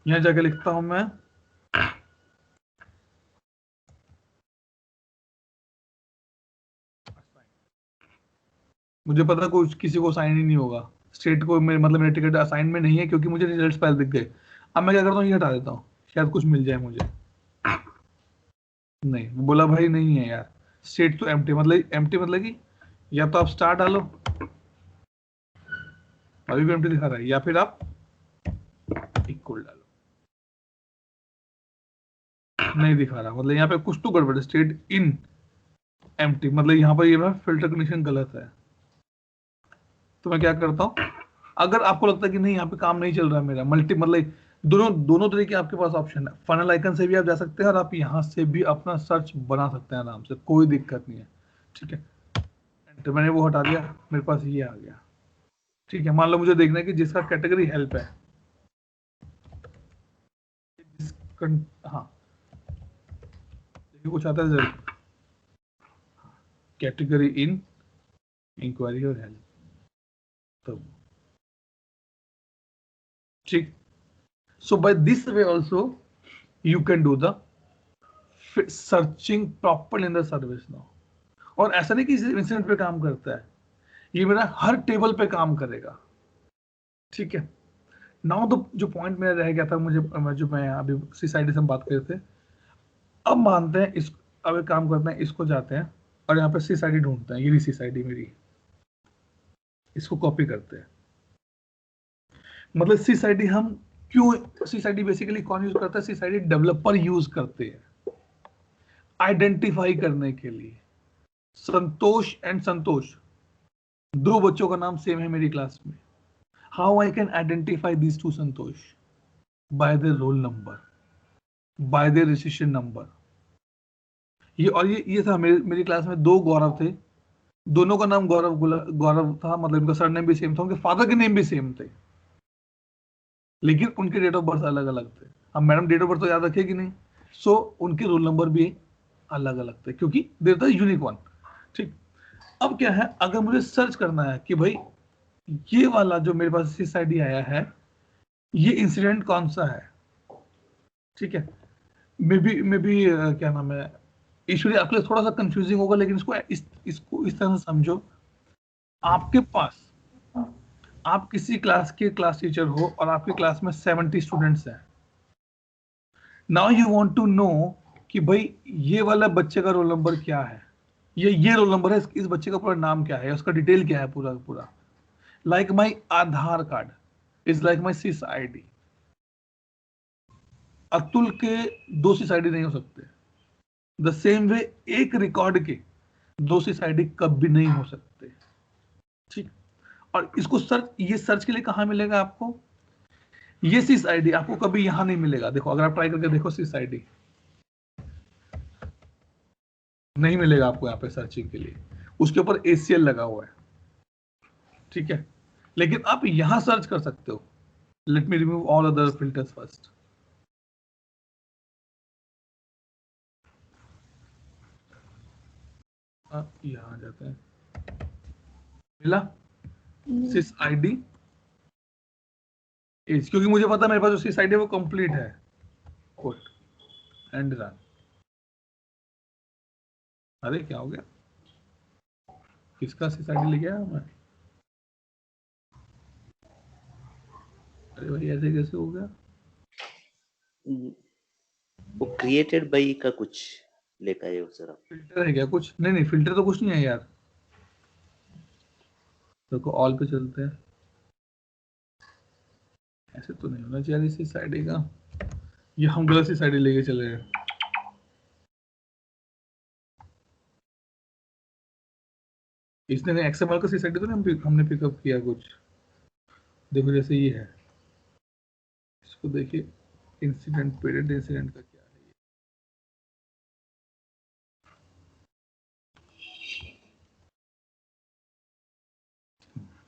यहां जाके लिखता हूं मैं मुझे पता कुछ किसी को साइन ही नहीं होगा, स्टेट को मतलब मेरा टिकट असाइन में नहीं है, क्योंकि मुझे रिजल्ट्स पहले दिख गए। अब मैं क्या करता हूँ, ये हटा देता हूँ, शायद कुछ मिल जाए मुझे। नहीं, वो बोला भाई नहीं है यार, स्टेट तो एम्प्टी मतलब कि या तो आप स्टार डालो, अभी भी एम्प्टी दिखा रहा है, या फिर आप इक्वल डालो, नहीं दिखा रहा, मतलब यहाँ पे कुछ तो गड़बड़ है। स्टेट इन एम्प्टी मतलब यहाँ पर ये फिल्टर कंडीशन गलत है। तो मैं क्या करता हूँ, अगर आपको लगता है कि नहीं यहाँ पे काम नहीं चल रहा है मेरा, मल्टी मतलब दोनों दोनों तरीके आपके पास ऑप्शन है। फनल आइकन से भी आप जा सकते हैं और आप यहाँ से भी अपना सर्च बना सकते हैं आराम से, कोई दिक्कत नहीं है, ठीक है। तो मैंने वो हटा दिया, मेरे पास ये आ गया, ठीक है। मान लो मुझे देखना है कि जिसका कैटेगरी हेल्प है, हाँ देखिए कुछ आता है जरूर, कैटेगरी इन इंक्वायरी और हेल्प, तो ठीक। So by this way also you can do the searching properly in the service now। और ऐसा नहीं कि इस इंसिडेंट पे काम करता है, ये मेरा हर टेबल पे काम करेगा, ठीक है। नाउ तो जो पॉइंट मेरा रह गया था, जो मैं अभी सीसाइडी से हम बात कर रहे थे, अब मानते हैं इस, अब एक काम करते हैं, इसको जाते हैं और यहाँ पे सीसाइडी ढूंढते हैं, ये सीसाइडी मेरी, इसको कॉपी करते हैं। मतलब सीसाइडी हम क्यों, सीसाइडी बेसिकली कौन यूज करता है, सीसाइडी डेवलपर यूज करते हैं आइडेंटिफाई करने के लिए। संतोष एंड संतोष, दो बच्चों का नाम सेम है मेरी क्लास में, how I can identify these two Santosh, bye their roll number, bye there registration number. ये था मेरी क्लास में 2 गौरव थे, दोनों का नाम गौरव था, मतलब इनका सरनेम भी सेम था, उनके फादर के नेम भी सेम थे, लेकिन उनके डेट ऑफ बर्थ अलग अलग थे। अब मैडम डेट ऑफ बर्थ तो याद रखेगी नहीं, सो उनके रोल नंबर भी अलग अलग थे, क्योंकि देर था यूनिक वन, ठीक। अब क्या है, अगर मुझे सर्च करना है कि भाई ये वाला जो मेरे पास सीसाइडी आया है, ये इंसिडेंट कौन सा है, ठीक है। मे बी क्या नाम है, ईश्वरी आपके लिए थोड़ा सा कंफ्यूजिंग होगा, लेकिन इसको इस तरह से समझो। आपके पास, आप किसी क्लास के क्लास टीचर हो और आपकी क्लास में 70 स्टूडेंट्स हैं। Now you want to know कि भाई ये वाला बच्चे का रोल नंबर क्या है, ये रोल नंबर है, इस बच्चे का पूरा नाम क्या है, उसका डिटेल क्या है पूरा पूरा। Like my Aadhaar card is like my sys ID. Atul के 2 सिस आईडी नहीं हो सकते, द सेम वे एक रिकॉर्ड के 2 सिस आईडी कभी नहीं हो सकते, ठीक। और इसको सर्च, ये सर्च के लिए कहाँ मिलेगा आपको? ये सिस आईडी आपको कभी यहां नहीं मिलेगा। देखो अगर आप ट्राई करके देखो सिस आईडी नहीं मिलेगा आपको यहाँ पे सर्चिंग के लिए, उसके ऊपर ACL लगा हुआ है, ठीक है। लेकिन आप यहां सर्च कर सकते हो। Let me remove all other filters first. यहां जाते हैं, मिला सिस आईडी एज, क्योंकि मुझे पता है मेरे पास जो सिस आईडी है वो कंप्लीट है। Quote and run. अरे क्या हो गया, किसका सिस आईडी ले गया मैं? अरे भाई ऐसे कैसे हो गया? वो क्रिएटेड बाई का कुछ लेकर आए हो सर आप। फिल्टर है क्या कुछ? नहीं नहीं, फिल्टर तो कुछ नहीं है यार। देखो ऑल पे चलते हैं, ऐसे तो नहीं होना चाहिए इस आईडी का। ये हम गलत सी आईडी लेके चले गए। इसने XML का सी आईडी तो नहीं हमने पिकअप किया कुछ। देखो जैसे ये है, इसको देखिए, इंसिडेंट पेरेंट इंसिडेंट का क्या है ये।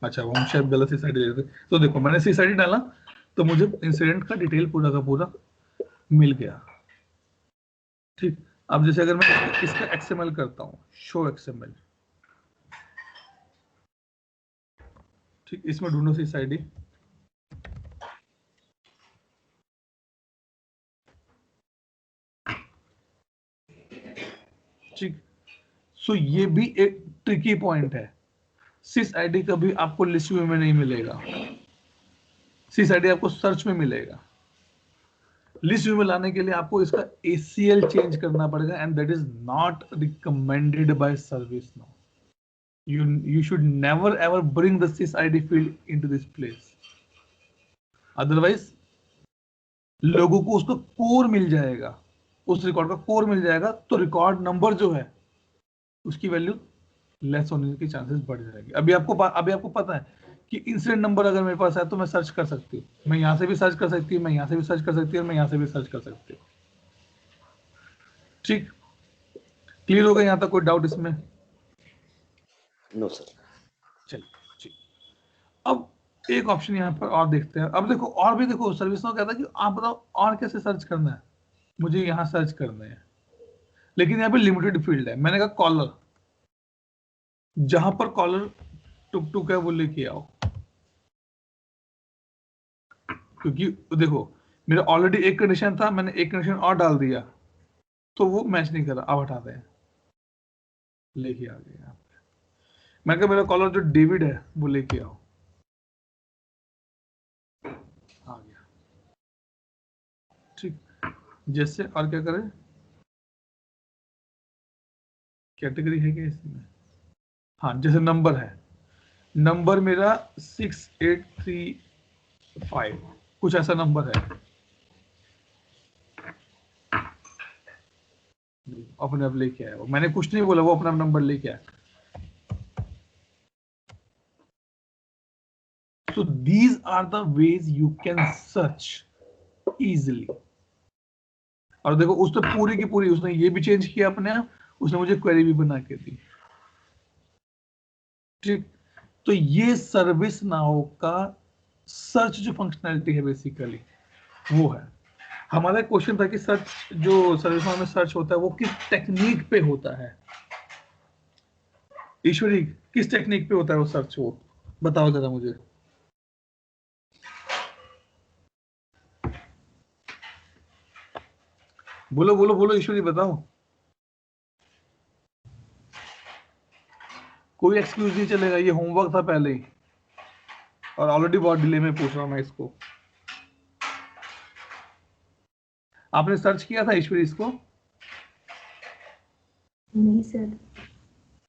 अच्छा वो हम शायद गलत सी आईडी ले रहे थे। तो देखो मैंने सी आईडी डाला तो मुझे इंसिडेंट का डिटेल पूरा का पूरा मिल गया, ठीक। अब जैसे अगर मैं इसका XML करता हूँ, शो XML, ठीक, इसमें ढूंढो सी आईडी। ठीक, सो ये भी एक ट्रिकी पॉइंट है। सिस आईडी कभी आपको लिस्ट व्यू में नहीं मिलेगा, सिस आईडी आपको सर्च में मिलेगा। लिस्ट व्यू में लाने के लिए आपको इसका ACL चेंज करना पड़ेगा and that is not recommended by service now. You should never ever bring the sys id field into this place, otherwise लोगों को उसका कोर मिल जाएगा, उस रिकॉर्ड का कोर मिल जाएगा, तो रिकॉर्ड नंबर जो है उसकी वैल्यू लेस होने की चांसेस बढ़ जाएगी। अभी आपको पता है कि इंसिडेंट नंबर अगर मेरे पास है तो मैं सर्च कर सकती हूँ, मैं यहाँ से भी सर्च कर सकती हूँ, मैं यहाँ से भी सर्च कर सकती हूँ, मैं यहाँ से भी सर्च कर सकती हूँ। ठीक, क्लियर हो गया यहाँ तक? कोई डाउट इसमें? No sir. चलिए ठीक। अब एक ऑप्शन यहाँ पर और देखते हैं। अब देखो और भी देखो, सर्विस में कहता है कि आप बताओ और कैसे सर्च करना है। मुझे यहाँ सर्च करना है, लेकिन यहाँ पे लिमिटेड फील्ड है। मैंने कहा कॉलर, जहां पर कॉलर टुक टुक है वो लेके आओ, क्योंकि देखो मेरा ऑलरेडी एक कंडीशन था, मैंने एक कंडीशन और डाल दिया तो वो मैच नहीं कर रहा। अब हटाते हैं, लेके आ गया। मैं कहा मेरा कॉलर जो डेविड है वो लेके आओ, आ गया। ठीक, जैसे और क्या करें, कैटेगरी है क्या इसमें? हाँ, जैसे नंबर है, नंबर मेरा 6835 कुछ ऐसा नंबर है, अपने आप लेके आया वो। मैंने कुछ नहीं बोला, वो अपना नंबर लेके आया। So these are the ways you can search easily. और देखो उसने पूरी की पूरी, उसने ये भी चेंज किया अपने आप, उसने मुझे क्वेरी भी बना के दी। ठीक, तो ये सर्विस नाउ का सर्च जो फंक्शनैलिटी है बेसिकली वो है। हमारा क्वेश्चन था कि सर्च जो सर्विस नाउ में सर्च होता है वो किस टेक्निक पे होता है। ईश्वरी, किस टेक्निक पे होता है वो सर्च, वो बताओ जरा मुझे। बोलो बोलो बोलो ईश्वरी, बताओ। कोई एक्सक्यूज नहीं चलेगा, ये होमवर्क था पहले ही और ऑलरेडी बहुत डिले में पूछ रहा हूं मैं इसको। आपने सर्च किया था ईश्वरी इसको? नहीं सर।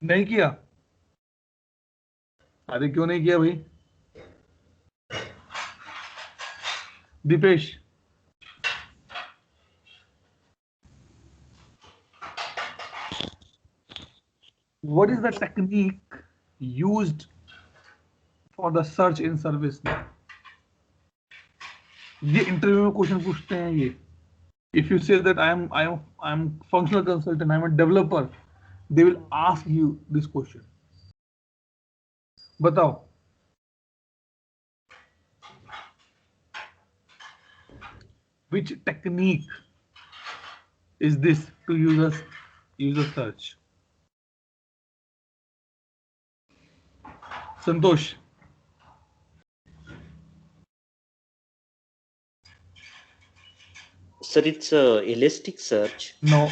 नहीं किया? अरे क्यों नहीं किया भाई? Deepesh, what is the technique used for the search in ServiceNow. ये इंटरव्यू में क्वेश्चन पूछते हैं ये. If you say that I'm functional consultant, I'm a developer, they will ask you this question. बताओ. Which technique is this to use a search? Santosh. Sir, it's a Elastic Search. No.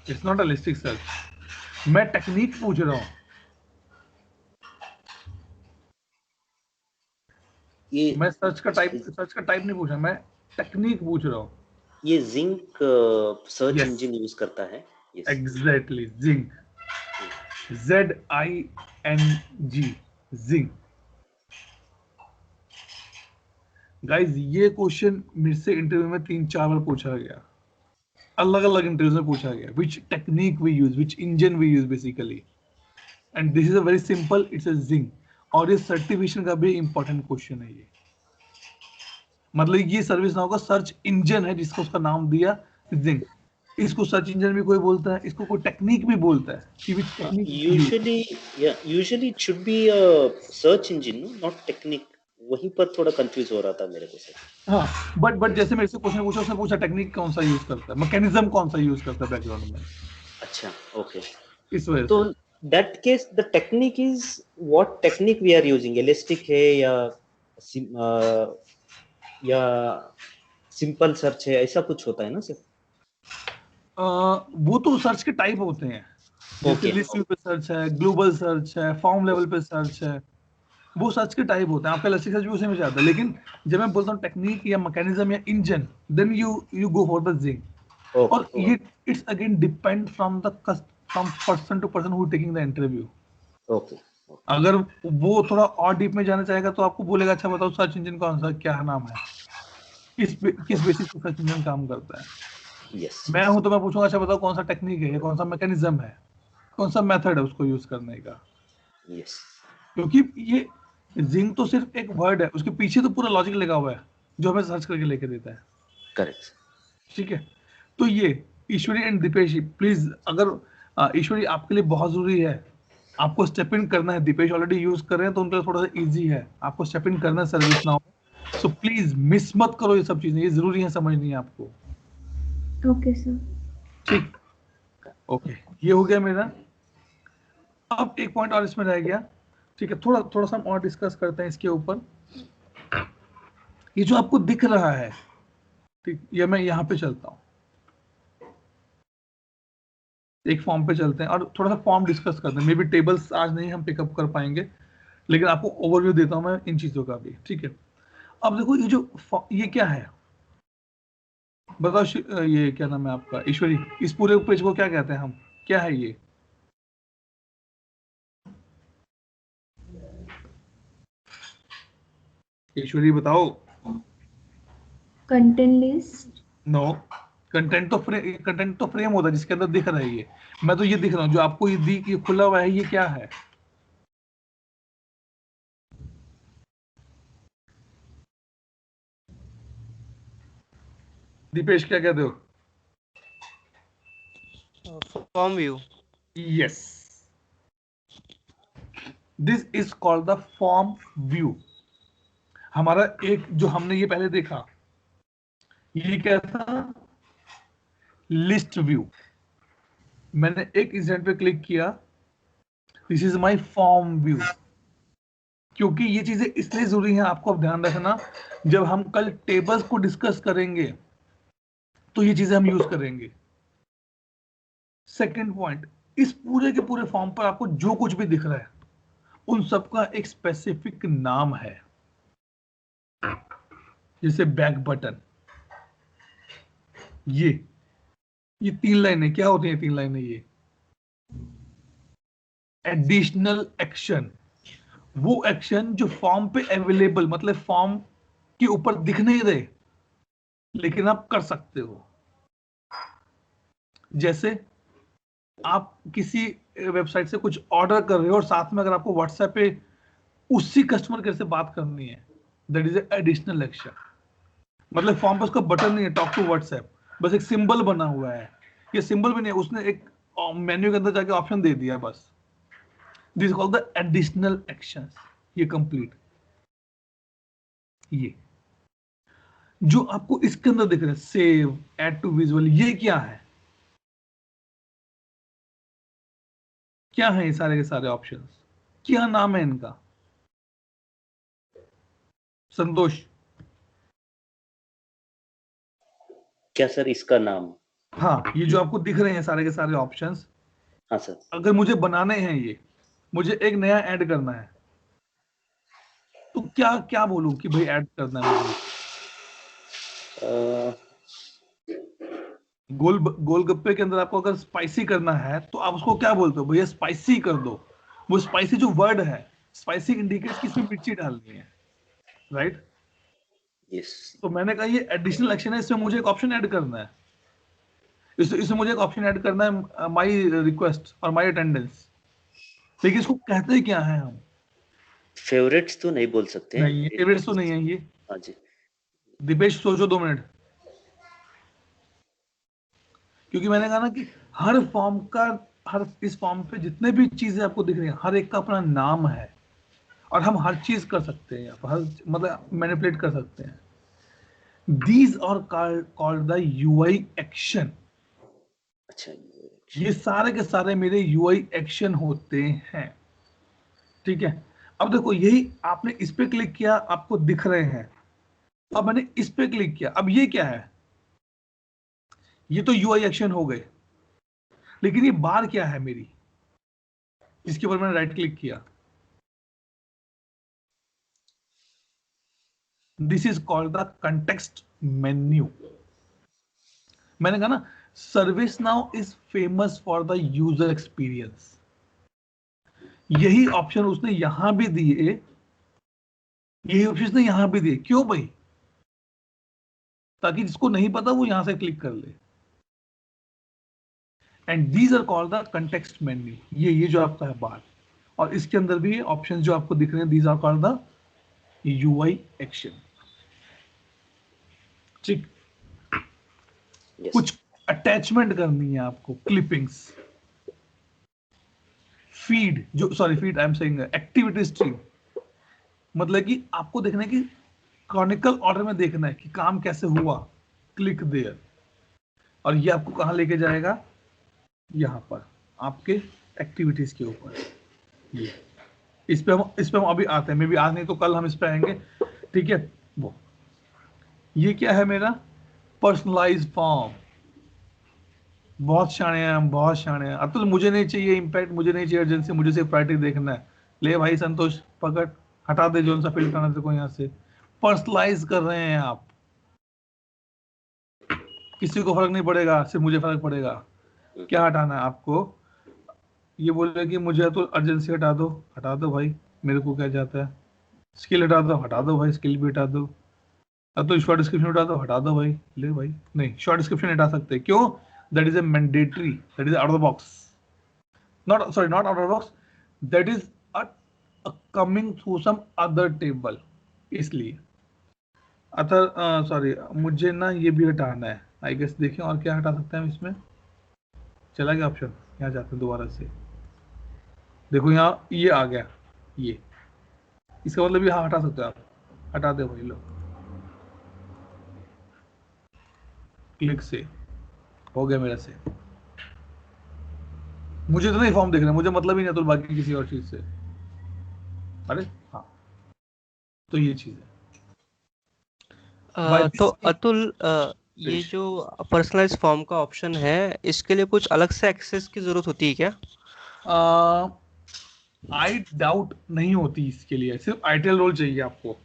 It's not a Elastic Search. मैं टेक्निक पूछ रहा हूँ. ये मैं सर्च का टाइप नहीं पूछा, मैं टेक्निक पूछ रहा हूँ. ये Zinc search Yes. Engine use करता है. Yes. Exactly. Zing. ZING. Zing. Guys ये क्वेश्चन मेरे से इंटरव्यू में 3-4 बार पूछा गया. अलग अलग इंटरव्यूज में पूछा गया. Which technique we use, which engine we use basically. And this is a very simple, it's a jing. और ये सर्टिफिकेशन का भी इंपॉर्टेंट क्वेश्चन है ये. मतलब ये सर्विस नाउ का सर्च इंजन है जिसको उसका नाम दिया जिंग. इसको सर्च इंजन भी कोई बोलता है, इसको कोई टेक्निक भी बोलता है कि which technique. Usually it should be a search engine, no? Not technique. वहीं पर थोड़ा कंफ्यूज हो रहा था मेरे को सर. हाँ, बट जैसे मेरे से क्वेश्चन पूछा, उसने पूछा टेक्निक कौन सा यूज करता है, मैकेनिज्म कौन सा यूज करता है बैकग्राउंड में. अच्छा, ओके. इस वजह तो से that case the technique is what technique we are using, elastic है या सिंपल सर्च है, ऐसा कुछ होता है ना सर? वो तो सर्च के टाइप होते हैं. जैसे लिस्ट व्यू पे सर्च है, ग्लोबल सर्च है, फॉर्म लेवल पे सर्च है, वो सर्च के टाइप होते हैं. आपका इलास्टिक सर्च भी उसी में जाता है. लेकिन जब मैं बोलता हूँ टेक्निक या मैकेनिज्म या engine, then you go for the jing. और ये it's again depend from person to person who taking the interview. Okay. अगर वो थोड़ा और डीप में जाना चाहेगा तो आपको बोलेगा अच्छा बताओ सर्च इंजन कौन सा, क्या नाम है, किस बेसिस पे सर्च इंजन काम करता है. Yes. मैं हूं तो मैं पूछूंगा अच्छा बताओ कौन सा टेक्निक है, कौन सा मैकेनिज्म है, कौन सा मेथड है उसको यूज करने का. Yes. क्योंकि ये जिंग तो सिर्फ एक वर्ड है, उसके पीछे तो पूरा लॉजिक लगा हुआ है जो हमें सर्च करके लेके देता है. करेक्ट. ठीक है. तो ये ईश्वरी एंड दीपेश, प्लीज अगर ईश्वरी आपके लिए बहुत जरूरी है, आपको स्टेप इन करना है. दीपेश ऑलरेडी यूज कर रहे हैं तो उनके लिए थोड़ा सा इजी है, आपको स्टेप इन करना है service now. So please miss मत करो ये सब चीजें, ये जरूरी है समझनी है आपको. Okay sir. ठीक. ओके, ये हो गया मेरा. अब एक पॉइंट और इसमें रह गया. ठीक है, थोड़ा सा हम और डिस्कस करते हैं इसके ऊपर. ये जो आपको दिख रहा है, ठीक, ये मैं यहाँ पे चलता हूँ, एक फॉर्म पे चलते हैं और थोड़ा सा फॉर्म डिस्कस करते हैं. मे बी टेबल्स आज नहीं हम पिकअप कर पाएंगे, लेकिन आपको ओवरव्यू देता हूँ मैं इन चीजों का भी. ठीक है. अब देखो ये क्या है बताओ. ये क्या नाम है आपका ईश्वरी, इस पूरे पेज को क्या कहते हैं हम, क्या है ये? ईश्वरी बताओ. Content list. नो, कंटेंट तो फ्रेम होता है जिसके अंदर दिख रहा है ये. मैं तो ये दिख रहा हूँ जो आपको ये खुला हुआ है, ये क्या है? दीपेश क्या कहते हो? Form view. Yes, this is called the form view. हमारा एक जो हमने ये पहले देखा, ये क्या था? List view. मैंने एक इंसिडेंट पे क्लिक किया, this is my form view. क्योंकि ये चीजें इसलिए जरूरी हैं, आपको अब ध्यान रखना, जब हम कल टेबल्स को डिस्कस करेंगे तो ये चीजें हम यूज करेंगे. सेकंड पॉइंट, इस पूरे के पूरे फॉर्म पर आपको जो कुछ भी दिख रहा है उन सबका एक स्पेसिफिक नाम है. जैसे बैक बटन, ये 3 लाइनें क्या होती हैं? 3 लाइनें ये एडिशनल एक्शन, वो एक्शन जो फॉर्म पे अवेलेबल, मतलब फॉर्म के ऊपर दिख नहीं रहे लेकिन आप कर सकते हो. जैसे आप किसी वेबसाइट से कुछ ऑर्डर कर रहे हो और साथ में अगर आपको व्हाट्सएप पे उसी कस्टमर केयर से बात करनी है, दैट इज एडिशनल एक्शन। मतलब फॉर्म पर उसका बटन नहीं है टॉक टू व्हाट्सएप, बस एक सिंबल बना हुआ है। ये सिंबल भी नहीं है, उसने एक मेन्यू के अंदर जाके ऑप्शन दे दिया बस। This is called the additional actions. ये कंप्लीट, ये जो आपको इसके अंदर दिख रहा है सेव, ऐड टू विजुअल, ये क्या है? क्या है ये सारे के सारे ऑप्शंस? क्या नाम है इनका? संतोष, क्या सर इसका नाम? हाँ, ये जो आपको दिख रहे हैं सारे के सारे ऑप्शंस, हाँ सर। अगर मुझे बनाने हैं, ये मुझे एक नया ऐड करना है, तो क्या क्या बोलूं कि भाई ऐड करना है मुझे? गोलगप्पे के अंदर आपको अगर स्पाइसी करना है तो आप उसको क्या बोलते हो? भैया स्पाइसी कर दो। वो स्पाइसी जो वर्ड है, स्पाइसी इंडिकेट्स कि इसमें मिर्ची डालनी है, राइट? यस। तो मैंने कहा ये एडिशनल एक्शन है, इसमें मुझे एक ऑप्शन ऐड करना है। इसमें मुझे एक ऑप्शन ऐड करना है, माई रिक्वेस्ट और माई अटेंडेंस। लेकिन इसको कहते क्या है हम? फेवरेट्स तो नहीं बोल सकते हैं। नहीं, फेवरेट्स तो नहीं है ये। हाँ जी। दीपेश सोचो 2 मिनट, क्योंकि मैंने कहा ना कि हर फॉर्म का, हर इस फॉर्म पे जितने भी चीजें आपको दिख रही हैं, हर एक का अपना नाम है और हम हर चीज कर सकते हैं, हर मतलब मैनिपुलेट कर सकते हैं। These are called the UI action. अच्छा, ये सारे के सारे मेरे यूआई एक्शन होते हैं, ठीक है? अब देखो, यही आपने इस पे क्लिक किया, आपको दिख रहे हैं। अब मैंने इस पे क्लिक किया, अब ये क्या है? ये तो यूआई एक्शन हो गए, लेकिन ये बार क्या है मेरी, जिसके ऊपर मैंने राइट क्लिक किया? This is called the context menu. मैंने कहा ना, service now is famous for the user experience. यही ऑप्शन उसने यहां भी दिए, यही ऑप्शन उसने यहां भी दिए। क्यों भाई? ताकि जिसको नहीं पता वो यहां से क्लिक कर ले। And these are called the context menu. ये जो आपका है बार, और इसके अंदर भी ऑप्शन जो आपको दिख रहे हैं, these are called the UI action. ठीक, यस। कुछ अटैचमेंट करनी है आपको, क्लिपिंग्स, फीड, जो sorry feed I am saying activity stream, मतलब कि आपको देखना है कि क्रॉनिकल ऑर्डर में देखना है कि काम कैसे हुआ, क्लिक देयर। और ये आपको कहां लेके जाएगा? यहां पर आपके एक्टिविटीज के ऊपर। ये इस पे हम अभी आते हैं, मे बी आज नहीं तो कल हम इस पे आएंगे, ठीक है? वो ये क्या है मेरा? Personalize form. बहुत शाणे हैं हम, बहुत शाणे हैं। अतुल, मुझे नहीं चाहिए इम्पैक्ट, मुझे नहीं चाहिए अर्जेंसी, मुझे सिर्फ प्रायोरिटी देखना है। ले भाई संतोष, पकड़, हटा दे जो सा फिल्टर आना तेरे को यहाँ से। पर्सनलाइज कर रहे हैं आप, किसी को फर्क नहीं पड़ेगा, सिर्फ मुझे फर्क पड़ेगा। क्या हटाना है आपको? ये बोल रहे कि मुझे तो अर्जेंसी हटा दो भाई, मेरे को क्या जाता है। स्किल हटा दो भाई, स्किल भी हटा दो। अब तो शॉर्ट डिस्क्रिप्शन हटा दो भाई। ले भाई, नहीं, शॉर्ट डिस्क्रिप्शन हटा सकते हैं। क्यों? That is a mandatory, that is out of the box. Not out of the box, that is coming through some other table, इसलिए। अतः सॉरी, मुझे ना ये भी हटाना है आई गेस। देखें और क्या हटा सकते हैं हम इसमें। चला गया ऑप्शन, यहाँ जाते हैं दोबारा से। देखो यहाँ ये आ गया, ये इसका मतलब यहाँ हटा सकते हो आप। हटा दे भाई, लो, क्लिक से हो गया मेरा से। मुझे तो नहीं फॉर्म देख रहे, मुझे मतलब ही नहीं तो बाकी किसी और चीज से। अरे हाँ, तो ये चीज है। By तो this अतुल, ये Krish, जो पर्सनलाइज फॉर्म का ऑप्शन है, इसके लिए कुछ अलग से एक्सेस की जरूरत होती है क्या? आई डाउट नहीं होती इसके लिए, सिर्फ आईटीएल रोल चाहिए आपको।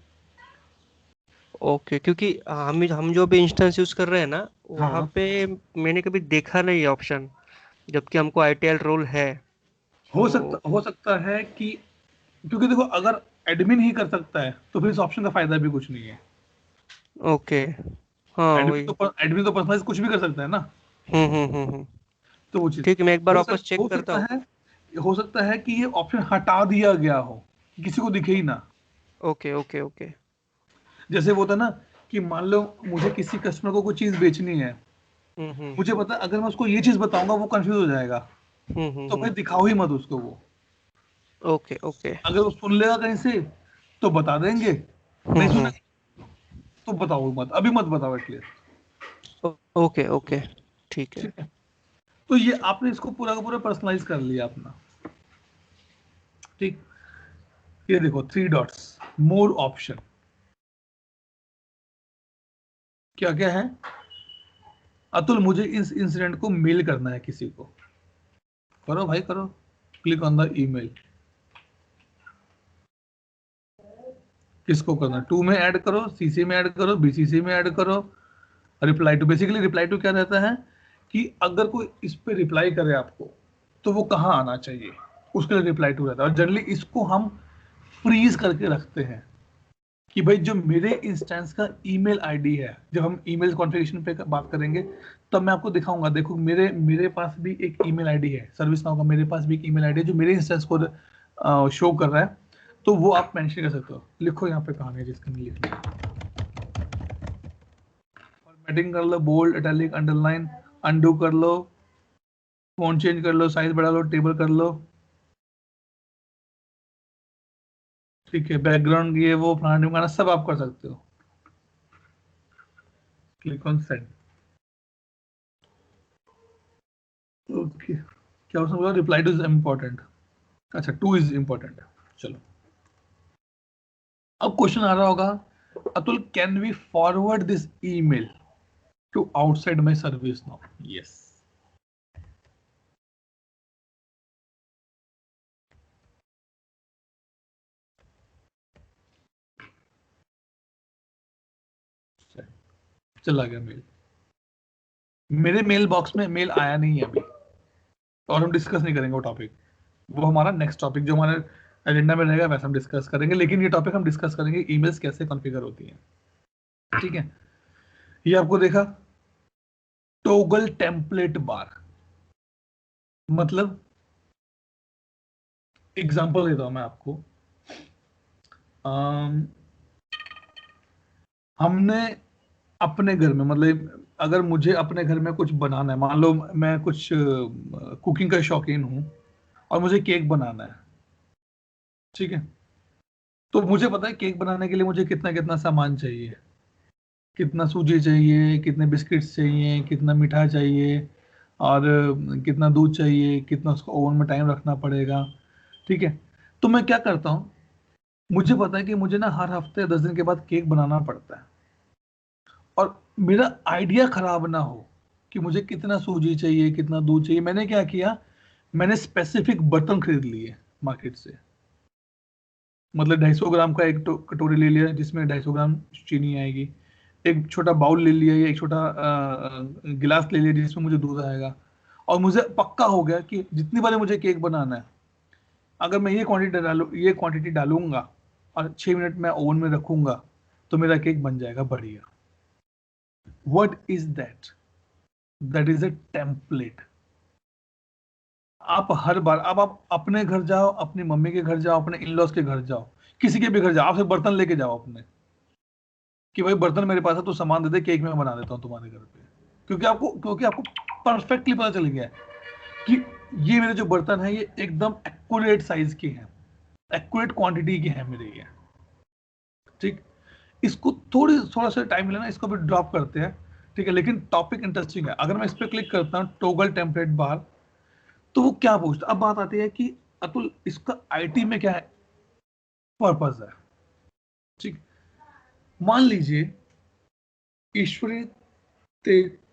ओके, क्योंकि हम जो भी इंस्टेंस यूज कर रहे हैं ना, वहाँ हाँ, पे मैंने कभी देखा नहीं है ऑप्शन, जबकि हमको आईटीएल रोल है। तो हो सकता है कि, क्योंकि देखो अगर एडमिन ही कर सकता है तो फिर इस ऑप्शन का फायदा भी कुछ नहीं है। ओके, हाँ वही। एडमिन तो पर्सनलाइज कुछ भी कर सकता है ना। हम्म। तो वो चीज ठीक है, मैं एक बार हो वापस चेक हो करता सकता हूँ। है, हो सकता है कि ये ऑप्शन हटा दिया गया हो, किसी को दिखे ही ना। Okay okay okay. जैसे वो था ना कि मान लो मुझे किसी कस्टमर को कोई चीज बेचनी है, हम्म। मुझे पता है अगर मैं उसको ये चीज बताऊंगा वो कंफ्यूज हो जाएगा, तो भाई हम्म। दिखाओ ही मत उसको वो। Okay okay. अगर वो सुन लेगा कहीं से तो बता देंगे, नहीं सुने हम्म। तो बताओ मत, अभी मत बताओ एटलीस्ट। ओके ओके, ठीक है। ठीक है, तो ये आपने इसको पूरा का पूरा पर्सनलाइज कर लिया अपना। ठीक, ये देखो 3 डॉट्स, मोर ऑप्शन, क्या क्या है। अतुल मुझे इस इंसिडेंट को मेल करना है किसी को, करो भाई करो, क्लिक ऑन द ईमेल। किसको करना है, 2 में ऐड करो, सीसी में ऐड करो, बीसीसी में ऐड करो। Reply to, basically reply to क्या रहता है कि अगर कोई इस पे रिप्लाई करे आपको तो वो कहाँ आना चाहिए, उसके लिए रिप्लाई टू रहता है। और जनरली इसको हम फ्रीज करके रखते हैं कि भाई जो मेरे इंस्टेंस का ईमेल आईडी है, जब हम ईमेल कॉन्फ़िगरेशन पे बात करेंगे तब मैं आपको दिखाऊंगा। देखो मेरे मेरे पास भी एक ईमेल आईडी है सर्विस नाउ का, मेरे पास भी एक ईमेल आईडी है जो मेरे इंस्टेंस को शो कर रहा है, तो वो आप मेंशन कर सकते हो। लिखो यहाँ पे कहानी है जिसका नहीं लिखना, फॉर्मेटिंग कर लो, बोल्ड इटैलिक अंडरलाइन, अनडू कर लो, फॉन्ट चेंज कर लो, साइज बढ़ा लो, टेबल कर लो। ठीक है, बैकग्राउंड ये वो फलाना ढिमकाना सब आप कर सकते हो। Click on send. ओके, क्या उसने बोला, रिप्लाई टू इज इम्पोर्टेंट। अच्छा, टू इज इम्पोर्टेंट है, चलो। अब क्वेश्चन आ रहा होगा, Atul can we forward this email to outside my ServiceNow? Yes. चला गया मेल, मेरे मेल बॉक्स में मेल आया नहीं है अभी, और हम डिस्कस नहीं करेंगे वो टॉपिक, वो हमारा नेक्स्ट टॉपिक जो हमारे एजेंडा में रहेगा वैसे हम डिस्कस करेंगे। लेकिन ये टॉपिक हम डिस्कस करेंगे ईमेल्स कैसे कॉन्फ़िगर होती हैं। ठीक है, ये आपको देखा, टोगल टेम्पलेट बार, मतलब एग्जांपल देता हूं मैं आपको। अम, हमने अपने घर में, मतलब अगर मुझे अपने घर में कुछ बनाना है, मान लो मैं कुछ कुकिंग का शौकीन हूं और मुझे केक बनाना है, ठीक है, तो मुझे पता है केक बनाने के लिए मुझे कितना कितना सामान चाहिए, कितना सूजी चाहिए, कितने बिस्किट्स चाहिए, कितना मीठा चाहिए, और कितना दूध चाहिए, कितना उसको ओवन में टाइम रखना पड़ेगा। ठीक है, तो मैं क्या करता हूँ, मुझे पता है कि मुझे ना हर हफ्ते 10 दिन के बाद केक बनाना पड़ता है, और मेरा आइडिया खराब ना हो कि मुझे कितना सूजी चाहिए, कितना दूध चाहिए। मैंने क्या किया, मैंने स्पेसिफिक बर्तन खरीद लिए मार्केट से, मतलब 250 ग्राम का एक कटोरी ले लिया जिसमें 250 ग्राम चीनी आएगी, एक छोटा बाउल ले लिया या एक छोटा गिलास ले लिया जिसमें मुझे दूध आएगा। और मुझे पक्का हो गया कि जितनी बार मुझे केक बनाना है, अगर मैं ये क्वांटिटी डालूंगा और 6 मिनट में ओवन में रखूंगा तो मेरा केक बन जाएगा बढ़िया। What is that? That is a template. आप हर बार, अब आप अपने घर जाओ, अपनी मम्मी के घर जाओ, अपने इन लॉज के घर जाओ, किसी के भी घर जाओ, आपसे बर्तन लेके जाओ अपने, कि भाई बर्तन मेरे पास है, तो सामान दे दे, केक मैं बना देता हूँ तुम्हारे घर पे। क्योंकि आपको परफेक्टली पता चल गया है कि ये मेरे जो बर्तन है ये एकदम एक्यूरेट साइज के हैं, एक्यूरेट क्वांटिटी के हैं मेरे ये। ठीक, इसको थोड़ा सा टाइम लेना, इसको भी ड्रॉप करते हैं। ठीक है, लेकिन टॉपिक इंटरेस्टिंग है। अगर मैं इस पर क्लिक करता हूँ टोगल टेम्पलेट बार, तो वो क्या पूछता है। अब बात आती है कि अतुल इसका आईटी में क्या है पर्पज है। ठीक, मान लीजिए ईश्वरी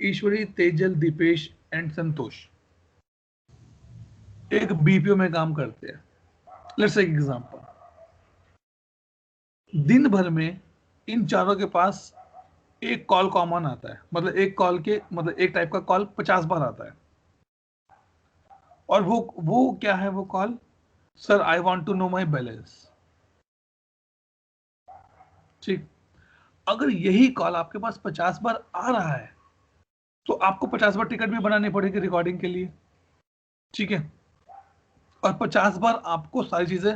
ईश्वरी, तेजल, दीपेश एंड संतोष एक बीपीओ में काम करते हैं। लेट्स टेक एग्जांपल, दिन भर में इन चारों के पास एक कॉल कॉमन आता है, मतलब एक कॉल के, मतलब एक टाइप का कॉल 50 बार आता है। और वो क्या है वो call, sir I want to know my balance. ठीक, अगर यही कॉल आपके पास 50 बार आ रहा है तो आपको 50 बार टिकट भी बनानी पड़ेगी रिकॉर्डिंग के लिए। ठीक है, और 50 बार आपको सारी चीजें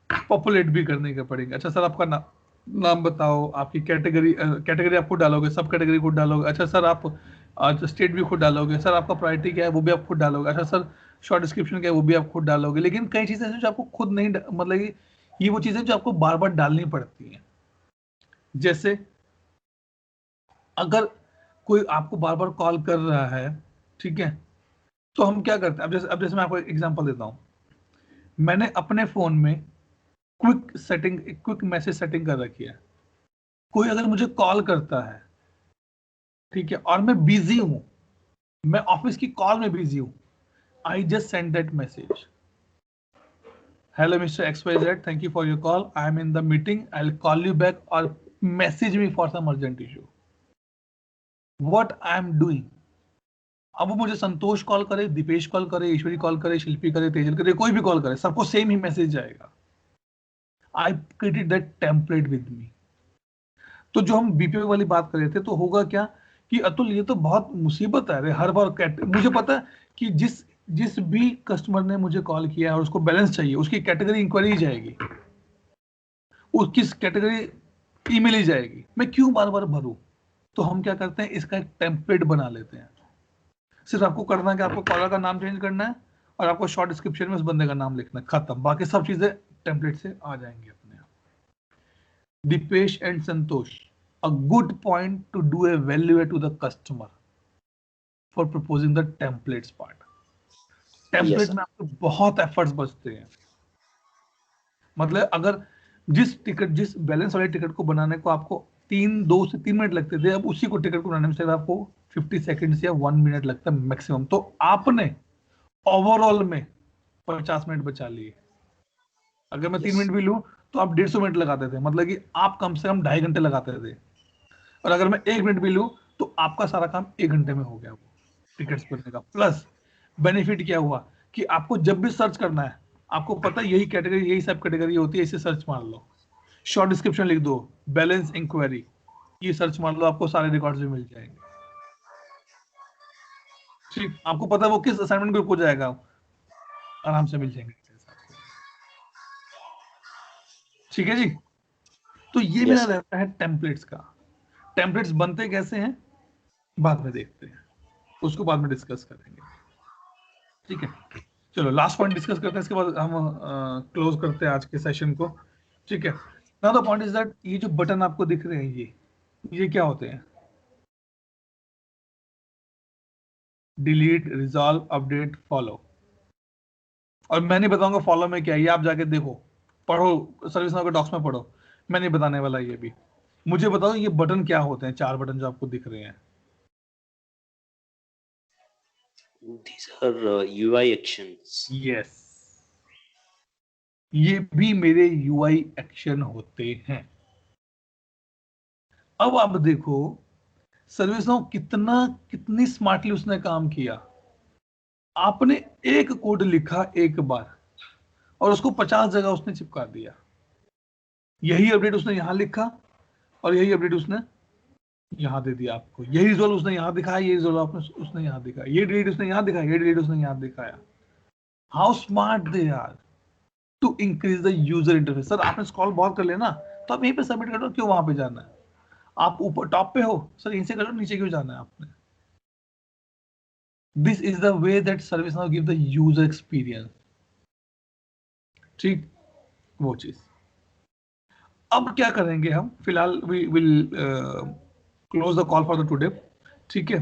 पॉपुलेट भी करने के पड़ेंगे। अच्छा सर आपका नाम बताओ, आपकी कैटेगरी आप खुद डालोगे, सब कैटेगरी खुद डालोगे। अच्छा सर आप स्टेट भी खुद डालोगे। सर आपका प्रायोरिटी क्या है वो भी आप खुद डालोगे। अच्छा सर शॉर्ट डिस्क्रिप्शन क्या है वो भी आप खुद डालोगे। लेकिन कई चीजें ऐसी जो आपको खुद नहीं मतलब कि ये वो चीजें जो आपको बार बार डालनी पड़ती हैं। जैसे अगर कोई आपको बार बार कॉल कर रहा है, ठीक है, तो हम क्या करते हैं, अब जैसे मैं आपको एक एग्जांपल देता हूं। मैंने अपने फोन में क्विक मैसेज सेटिंग कर रखी है। कोई अगर मुझे कॉल करता है, ठीक है, और मैं बिजी हूं, मैं ऑफिस की कॉल में बिजी हूं, I just send that message, hello mister XYZ, thank you for your call, I am in the meeting, I will call you back, और message me for some urgent issue, what I am doing. अब वो मुझे संतोष कॉल करे, दीपेश कॉल करे, ईश्वरी कॉल करे, शिल्पी करे, तेजल करे, कोई भी कॉल करे, सबको सेम ही मैसेज जाएगा। I created that template with me. तो जो हम बीपीओ वाली बात कर रहे थे, तो होगा क्या कि अतुल ये तो बहुत मुसीबत है। अरे हर बार मुझे पता है कि जिस जिस भी कस्टमर ने मुझे कॉल किया है और उसको बैलेंस चाहिए, उसकी कैटेगरी इंक्वायरी जाएगी, उसकी कैटेगरी ईमेल ही जाएगी, मैं क्यों बार बार भरूं। तो हम क्या करते हैं, इसका एक टेम्पलेट बना लेते हैं। सिर्फ आपको करना है कि आपको कॉलर का नाम चेंज करना है और आपको शॉर्ट डिस्क्रिप्शन में उस बंदे का नाम लिखना है, खत्म। बाकी सब चीजें टेम्पलेट से आ जाएंगी अपने आप। Dipesh and Santosh, a good point to do a value to the customer for proposing the templates part. Template Yes, में आपको बहुत एफर्ट्स बचते हैं। मतलब अगर जिस बैलेंस वाले टिकट को बनाने को आपको 2 से 3 मिनट लगते थे, अब उसी को टिकट को बनाने में शायद आपको 50 सेकंड्स या 1 मिनट लगता है मैक्सिमम। तो आपने ओवरऑल में 50 मिनट बचा लिए। अगर मैं 3 yes, मिनट भी लूं तो आप 150 मिनट लगाते थे, मतलब कि आप कम से कम 2.5 घंटे लगाते थे। और अगर मैं 1 मिनट भी लूं तो आपका सारा काम 1 घंटे में हो गया, वो टिकट्स भरने का। प्लस बेनिफिट क्या हुआ कि आपको जब भी सर्च करना है, आपको पता है यही कैटेगरी, यही सब कैटेगरी होती है, इसे सर्च मार लो, शॉर्ट डिस्क्रिप्शन लिख दो, बैलेंस इंक्वायरी, ये सर्च मार लो, आपको सारे रिकॉर्ड्स भी मिल जाएंगे। ठीक, आपको पता है वो किस असाइनमेंट ग्रुप को जाएगा, आराम से मिल जाएंगे। ठीक है जी। तो ये मेरा yes. रहता है टेम्पलेट्स का। टेम्पलेट्स बनते कैसे हैं बाद में देखते हैं, उसको बाद में डिस्कस करेंगे। ठीक है, चलो लास्ट पॉइंट डिस्कस करते हैं, इसके बाद हम क्लोज करते हैं आज के सेशन को। ठीक है, now the point is that ये जो बटन आपको दिख रहे हैं, ये क्या होते हैं? Delete, resolve, update, follow. और मैं नहीं बताऊंगा फॉलो में क्या है, ये आप जाके देखो, पढ़ो, सर्विस नाउ के डॉक्स में पढ़ो, मैं नहीं बताने वाला ये भी। मुझे बताओ ये बटन क्या होते हैं, 4 बटन जो आपको दिख रहे हैं। These are UI actions. Yes, ये भी मेरे यूआई एक्शन होते हैं। अब आप देखो सर्विस नाउ कितनी स्मार्टली उसने काम किया। आपने एक कोड लिखा एक बार और उसको 50 जगह उसने चिपका दिया। यही अपडेट उसने यहां लिखा और यही अपडेट उसने यहां दे दिया आपको। यही रिजल्ट उसने यहां दिखाया, यही रिजल्ट उसने यहां दिखाया, ये डिलीट उसने यहां दिखाया, ये डिलीट उसने यहां दिखाया। How smart they are to increase the user interface. Sir आपने स्क्रॉल बहुत कर लिया ना, तो आप यहीं पे सबमिट कर दो, क्यों वहां पे जाना है? आप ऊपर टॉप पे हो, सर इनसे करो, नीचे क्यों जाना है आपने? This is the way that ServiceNow give the user experience. ठीक, वो चीज। अब क्या करेंगे हम, फिलहाल we will close the call for the today. ठीक है,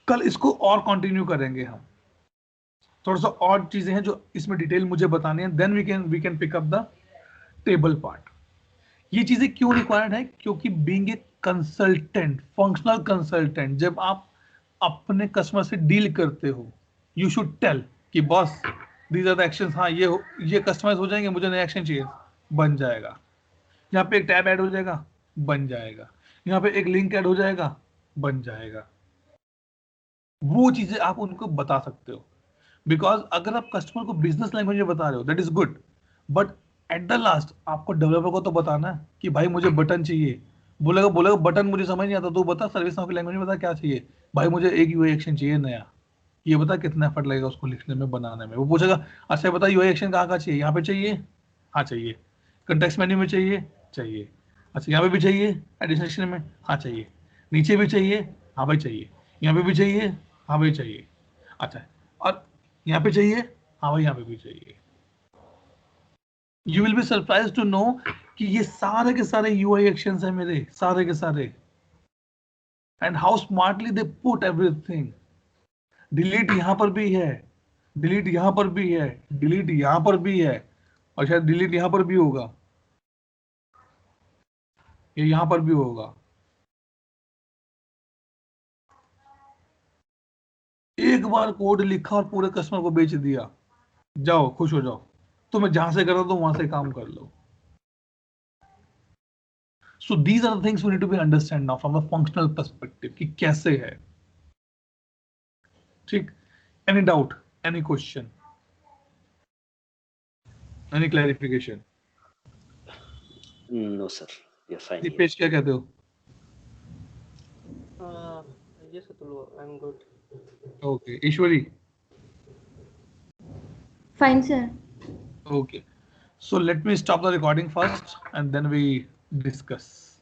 कल इसको और कंटिन्यू करेंगे हम। थोड़ा सा और चीजें हैं जो इसमें डिटेल मुझे बतानी है, then we can pick up the table part. ये चीजें क्यों रिक्वायर्ड है? क्योंकि being a consultant, functional consultant, जब आप अपने कस्टमर से डील करते हो, यू शुड टेल कि boss these are the actions, हाँ ये कस्टमाइज हो जाएंगे, मुझे नया एक्शन चाहिए, बन जाएगा। यहाँ पे एक टैब ऐड हो जाएगा, बन जाएगा। यहाँ पे एक लिंक ऐड हो जाएगा, बन जाएगा। वो चीजें आप उनको बता सकते हो। बिकॉज अगर आप कस्टमर को बिजनेस लैंग्वेज में बता रहे हो, that is good, but at the last आपको डेवलपर को तो बताना है कि भाई मुझे बटन चाहिए। बोलेगा बटन मुझे समझ नहीं आता, तू बता सर्विस नाउ की लैंग्वेज में बता क्या चाहिए। भाई मुझे एक यूआई एक्शन चाहिए नया, ये बता कितना एफर्ट लगेगा उसको लिखने में, बनाने में। वो पूछेगा अच्छा बता यूआई एक्शन कहाँ कहाँ चाहिए, यहाँ पे चाहिए, हाँ चाहिए, कंटेक्स्ट मेन्यू में चाहिए, चाहिए, अच्छा यहाँ पे भी चाहिए, एडिशनल सेक्शन में, हाँ चाहिए, नीचे भी चाहिए, हाँ भाई चाहिए, यहाँ पे भी चाहिए, हाँ भाई चाहिए, अच्छा और यहाँ पे चाहिए, हाँ भाई यहाँ पे भी चाहिए। You will be surprise to know कि ये सारे के सारे यूआई एक्शंस हैं मेरे, सारे के सारे, and how smartly they put everything. Delete यहां पर भी है, डिलीट यहां पर भी है, डिलीट यहां पर भी है, और शायद डिलीट यहां पर भी होगा, ये यहां पर भी होगा। एक बार कोड लिखा और पूरे कस्टमर को बेच दिया, जाओ खुश हो जाओ, तुम्हें जहां से करो तो वहां से काम कर लो। So these are the things we need to be understand now from the functional perspective कि कैसे है। ठीक, any doubt, any question, any clarification? No sir, we are fine. Deepesh क्या कहते हो? Yes, Atul, I'm good. Okay, Ishwari? Fine, sir. Okay. So let me stop the recording first and then we discuss.